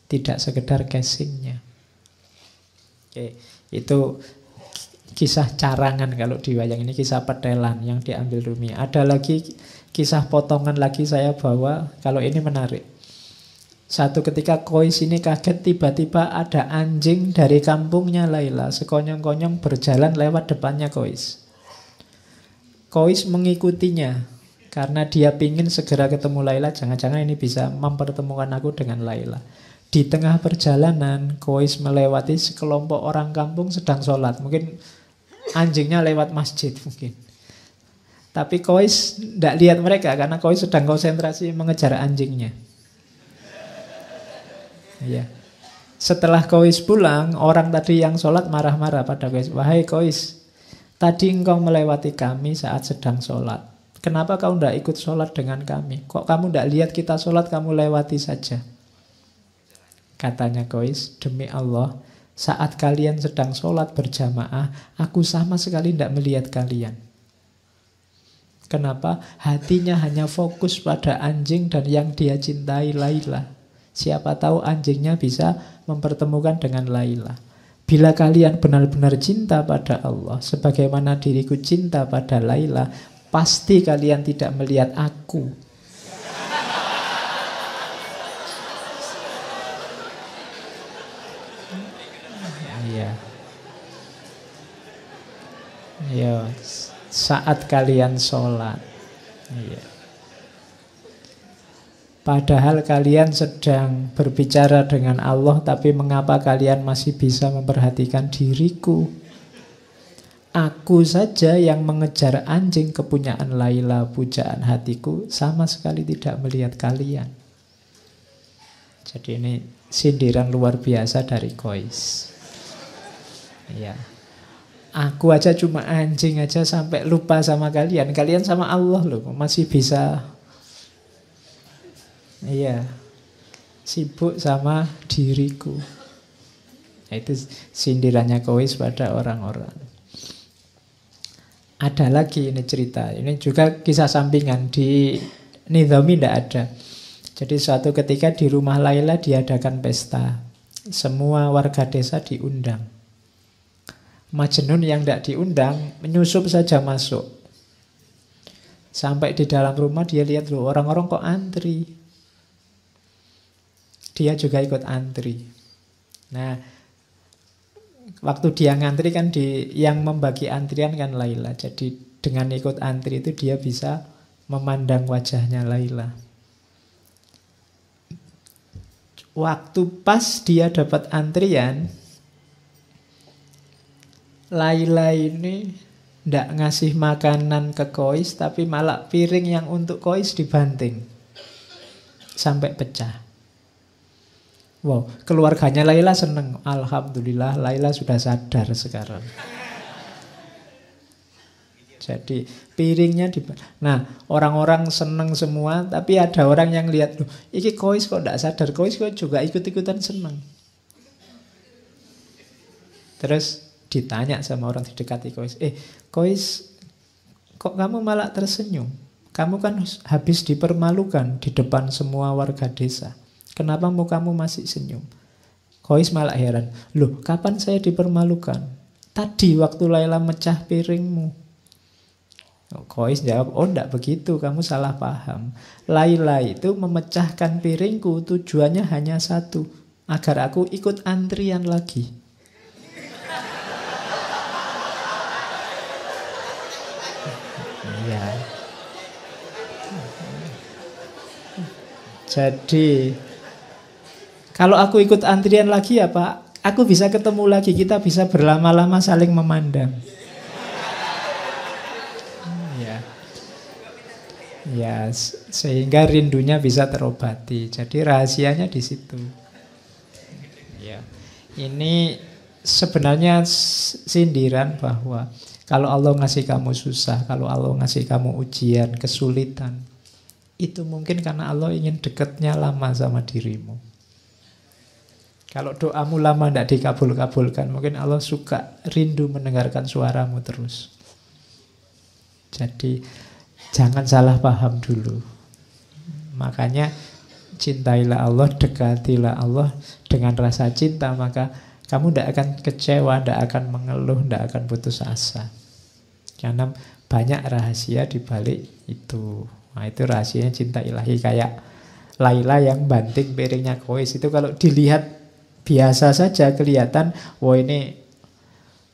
Tidak sekedar casingnya. Oke, itu kisah carangan kalau di wayang ini, kisah petelan yang diambil Rumi. Ada lagi kisah potongan lagi saya bawa, kalau ini menarik. Satu ketika Kois ini kaget, tiba-tiba ada anjing dari kampungnya Laila sekonyong-konyong berjalan lewat depannya Kois. Kois mengikutinya karena dia pingin segera ketemu Laila. Jangan-jangan ini bisa mempertemukan aku dengan Laila. Di tengah perjalanan Kois melewati sekelompok orang kampung sedang sholat. Mungkin anjingnya lewat masjid mungkin. Tapi Kois tidak lihat mereka karena Kois sedang konsentrasi mengejar anjingnya. Ya. Setelah Kois pulang, orang tadi yang sholat marah-marah pada Kois. Wahai Kois, tadi engkau melewati kami saat sedang sholat. Kenapa kau tidak ikut sholat dengan kami? Kok kamu tidak lihat kita sholat, kamu lewati saja? Katanya Kois, demi Allah, saat kalian sedang sholat berjamaah, aku sama sekali tidak melihat kalian. Kenapa? Hatinya hanya fokus pada anjing dan yang dia cintai, Laila. Siapa tahu anjingnya bisa mempertemukan dengan Laila. Bila kalian benar-benar cinta pada Allah, sebagaimana diriku cinta pada Laila, pasti kalian tidak melihat aku. Iya. Ya, saat kalian sholat. Iya. Padahal kalian sedang berbicara dengan Allah, tapi mengapa kalian masih bisa memperhatikan diriku? Aku saja yang mengejar anjing kepunyaan Laila, pujaan hatiku, sama sekali tidak melihat kalian. Jadi ini sindiran luar biasa dari Kois. Ya. Aku aja cuma anjing aja sampai lupa sama kalian. Kalian sama Allah loh, masih bisa. Iya, sibuk sama diriku. Itu sindirannya Kois pada orang-orang. Ada lagi ini cerita. Ini juga kisah sampingan. Di Nizami tidak ada. Jadi suatu ketika di rumah Laila diadakan pesta. Semua warga desa diundang. Majnun yang tidak diundang menyusup saja masuk. Sampai di dalam rumah dia lihat loh, orang-orang kok antri. Dia juga ikut antri. Nah, waktu dia ngantri kan yang membagi antrian kan Laila. Jadi dengan ikut antri itu dia bisa memandang wajahnya Laila. Waktu pas dia dapat antrian, Laila ini tidak ngasih makanan ke Kois, tapi malah piring yang untuk Kois dibanting sampai pecah. Wow, keluarganya Laila seneng. Alhamdulillah Laila sudah sadar sekarang. Jadi piringnya Nah, orang-orang seneng semua, tapi ada orang yang lihat, loh, ini Kois kok tidak sadar. Kois kok juga ikut-ikutan seneng. Terus ditanya sama orang di dekati Kois, Kois, kok kamu malah tersenyum? Kamu kan habis dipermalukan di depan semua warga desa. Kenapa mukamu masih senyum? Kois malah heran. Loh, kapan saya dipermalukan? Tadi waktu Laila mecah piringmu. Kois jawab, oh enggak begitu, kamu salah paham. Laila itu memecahkan piringku, tujuannya hanya satu, agar aku ikut antrian lagi. Ya. Jadi kalau aku ikut antrian lagi ya Pak, aku bisa ketemu lagi, kita bisa berlama-lama saling memandang. Ya, sehingga rindunya bisa terobati. Jadi rahasianya di situ. Ya. Ini sebenarnya sindiran bahwa kalau Allah ngasih kamu susah, kalau Allah ngasih kamu ujian, kesulitan, itu mungkin karena Allah ingin dekatnya lama sama dirimu. Kalau doamu lama tidak dikabul-kabulkan, mungkin Allah suka rindu mendengarkan suaramu terus. Jadi jangan salah paham dulu. Makanya cintailah Allah, dekatilah Allah dengan rasa cinta, maka Kamu tidak akan kecewa, tidak akan mengeluh, tidak akan putus asa. Karena banyak rahasia di balik itu. Nah, itu rahasianya cinta ilahi. Kayak Laila yang banting piringnya Kois. Itu kalau dilihat biasa saja kelihatan, wah ini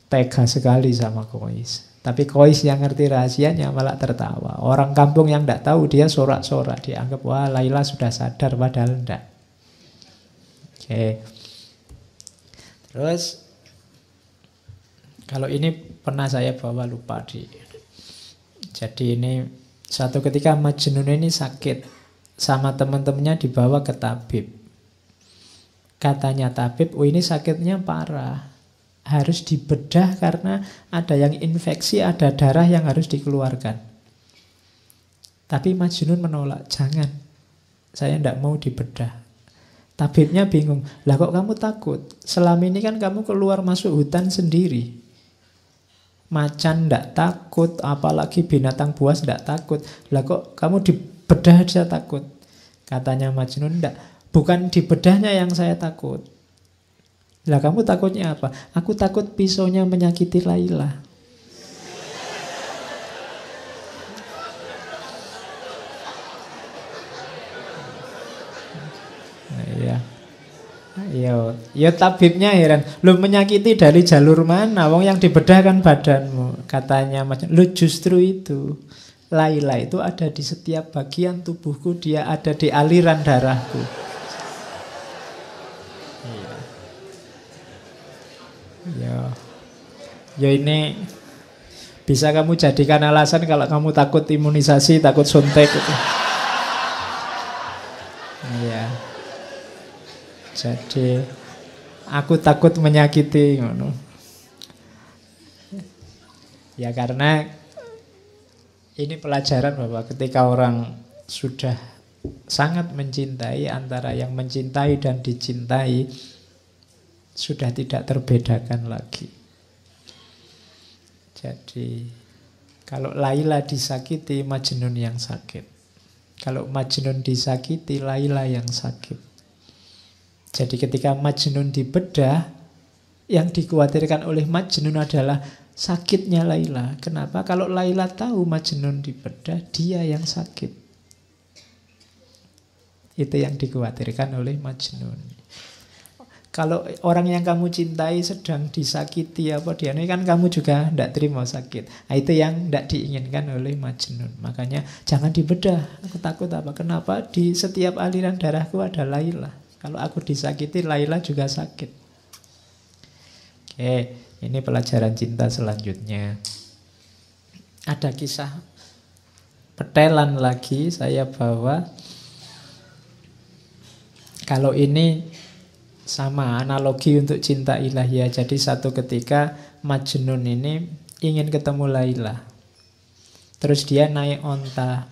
tega sekali sama Kois. Tapi Kois yang ngerti rahasianya malah tertawa. Orang kampung yang tidak tahu dia sorak-sorak. Dianggap, wah Laila sudah sadar, padahal tidak. Oke. Terus kalau ini pernah saya bawa, lupa di. Jadi ini suatu ketika Majnun ini sakit, sama teman-temannya dibawa ke tabib. Katanya tabib, oh ini sakitnya parah, harus dibedah karena ada yang infeksi, ada darah yang harus dikeluarkan. Tapi Majnun menolak, jangan, saya tidak mau dibedah. Tabibnya bingung, lah kok kamu takut? Selama ini kan kamu keluar masuk hutan sendiri. Macan tidak takut, apalagi binatang buas tidak takut. Lah kok kamu dibedah aja takut? Katanya Majnun, tidak, bukan dibedahnya yang saya takut. Lah kamu takutnya apa? Aku takut pisaunya menyakiti Laila. Ya tabibnya heran, lu menyakiti dari jalur mana? Wong yang dibedah kan badanmu. Katanya macam, lu justru itu, Laila itu ada di setiap bagian tubuhku, dia ada di aliran darahku. Ya ini bisa kamu jadikan alasan kalau kamu takut imunisasi, takut suntik itu. Iya. Jadi aku takut menyakiti, ngono. Ya karena ini pelajaran bahwa ketika orang sudah sangat mencintai, antara yang mencintai dan dicintai sudah tidak terbedakan lagi. Jadi kalau Laila disakiti, Majnun yang sakit. Kalau Majnun disakiti, Laila yang sakit. Jadi ketika Majnun dibedah, yang dikhawatirkan oleh Majnun adalah sakitnya Laila. Kenapa? Kalau Laila tahu Majnun dibedah, dia yang sakit. Itu yang dikhawatirkan oleh Majnun. Kalau orang yang kamu cintai sedang disakiti apa dia ini kan kamu juga tidak terima sakit. Nah, itu yang tidak diinginkan oleh Majnun. Makanya jangan dibedah. Aku takut apa? Kenapa? Di setiap aliran darahku ada Laila. Kalau aku disakiti, Laila juga sakit. Oke, ini pelajaran cinta selanjutnya. Ada kisah petelan lagi saya bawa. Kalau ini sama analogi untuk cinta ilahiyah. Jadi satu ketika Majnun ini ingin ketemu Laila. Terus dia naik onta.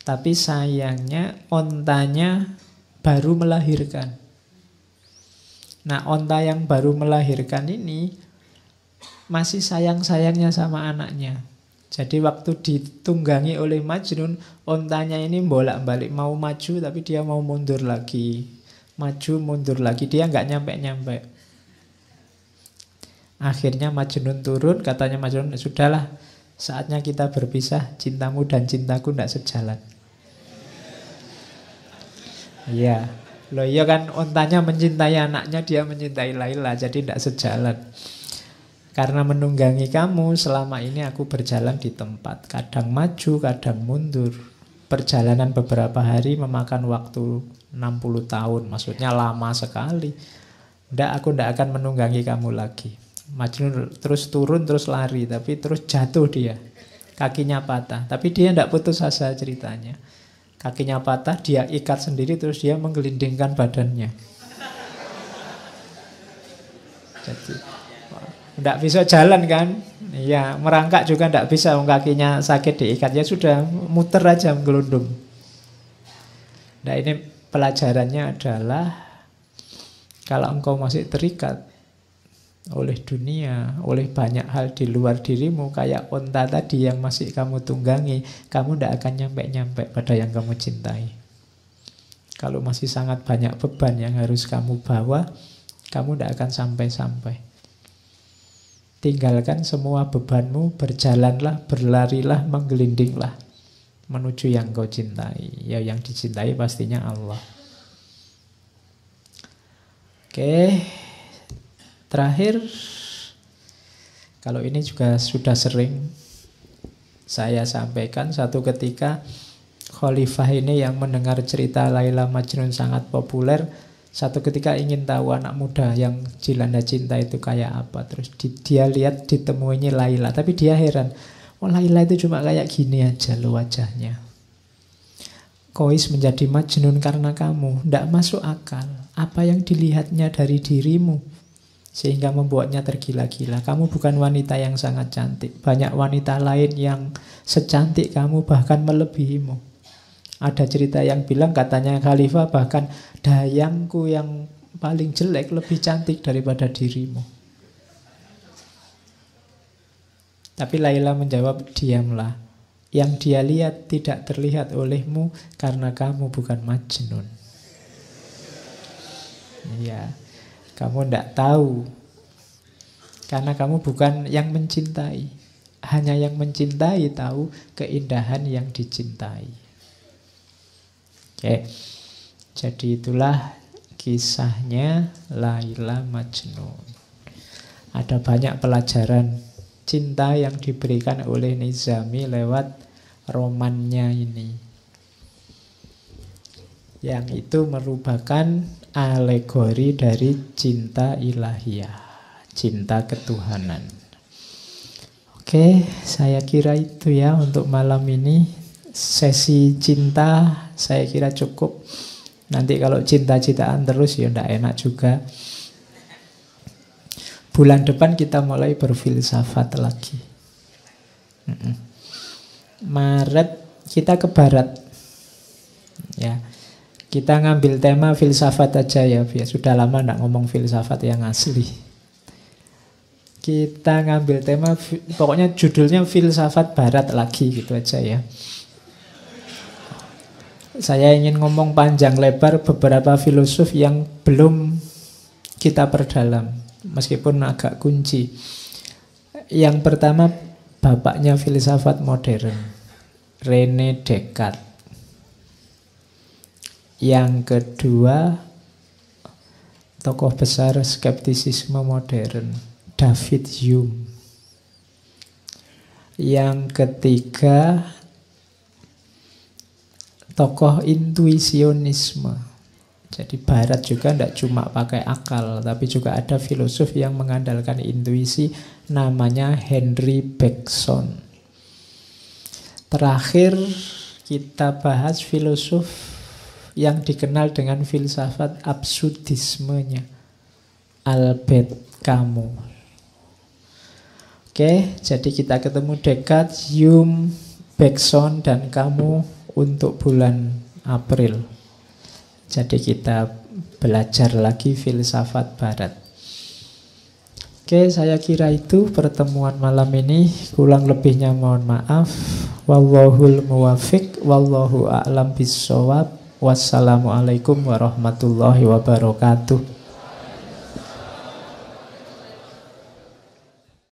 Tapi sayangnya ontanya baru melahirkan. Nah, onta yang baru melahirkan ini masih sayang-sayangnya sama anaknya. Jadi waktu ditunggangi oleh Majnun, ontanya ini bolak-balik, mau maju tapi dia mau mundur lagi. Maju mundur lagi, dia nggak nyampe-nyampe. Akhirnya Majnun turun, katanya Majnun, sudahlah, saatnya kita berpisah, cintamu dan cintaku tidak sejalan. Iya, loh iya kan ontanya mencintai anaknya, dia mencintai Laila, jadi tidak sejalan. Karena menunggangi kamu, selama ini aku berjalan di tempat, kadang maju, kadang mundur. Perjalanan beberapa hari memakan waktu 60 tahun, maksudnya lama sekali. Aku tidak akan menunggangi kamu lagi. Majnun terus turun, terus lari, tapi terus jatuh dia. Kakinya patah, tapi dia tidak putus asa ceritanya. Kakinya patah, dia ikat sendiri, terus dia menggelindingkan badannya. Jadi tidak bisa jalan kan? Iya, merangkak juga tidak bisa, kakinya sakit diikat, ya sudah muter aja menggelundung. Nah ini pelajarannya adalah kalau engkau masih terikat oleh dunia, oleh banyak hal di luar dirimu, kayak onta tadi yang masih kamu tunggangi, kamu tidak akan nyampe-nyampe pada yang kamu cintai. Kalau masih sangat banyak beban yang harus kamu bawa, Kamu tidak akan sampai-sampai. Tinggalkan semua bebanmu, berjalanlah, berlarilah, menggelindinglah menuju yang kau cintai. Ya, yang dicintai pastinya Allah. Oke, terakhir, kalau ini juga sudah sering saya sampaikan, satu ketika Khalifah ini yang mendengar cerita Laila Majnun sangat populer, satu ketika ingin tahu anak muda yang dilanda cinta itu kayak apa. Terus dia lihat ditemuinya Laila, tapi dia heran, oh Laila itu cuma kayak gini aja loh wajahnya. Kois menjadi Majnun karena kamu, tidak masuk akal. Apa yang dilihatnya dari dirimu sehingga membuatnya tergila-gila. Kamu bukan wanita yang sangat cantik. Banyak wanita lain yang secantik kamu, bahkan melebihimu. Ada cerita yang bilang, katanya Khalifah, bahkan dayangku yang paling jelek lebih cantik daripada dirimu. Tapi Laila menjawab, diamlah. Yang dia lihat tidak terlihat olehmu karena kamu bukan Majnun. Ya, kamu tidak tahu karena kamu bukan yang mencintai. Hanya yang mencintai tahu keindahan yang dicintai. Oke, jadi itulah kisahnya Laila Majnun. Ada banyak pelajaran cinta yang diberikan oleh Nizami lewat romannya ini. Yang itu merupakan alegori dari cinta ilahiyah, cinta ketuhanan. Oke, saya kira itu ya untuk malam ini. Sesi cinta saya kira cukup. Nanti kalau cinta-cintaan terus ya tidak enak juga. Bulan depan kita mulai berfilsafat lagi. Maret kita ke barat. Ya. Kita ngambil tema filsafat aja ya, biar sudah lama tidak ngomong filsafat yang asli. Kita ngambil tema, pokoknya judulnya filsafat barat lagi gitu aja ya. Saya ingin ngomong panjang lebar beberapa filosof yang belum kita perdalam, meskipun agak kunci. Yang pertama, bapaknya filsafat modern, René Descartes. Yang kedua, tokoh besar skeptisisme modern, David Hume. Yang ketiga, tokoh intuisionisme. Jadi barat juga tidak cuma pakai akal, tapi juga ada filosof yang mengandalkan intuisi, namanya Henry Bergson. Terakhir kita bahas filosof yang dikenal dengan filsafat absurdismenya, Albert Camus. Oke, jadi kita ketemu Descartes, Hume, Bergson, dan Camus untuk bulan April. Jadi kita belajar lagi filsafat barat. Oke, saya kira itu pertemuan malam ini. Kurang lebihnya mohon maaf. Wallahul muwafiq, wallahu a'lam bissawab. Wassalamualaikum warahmatullahi wabarakatuh.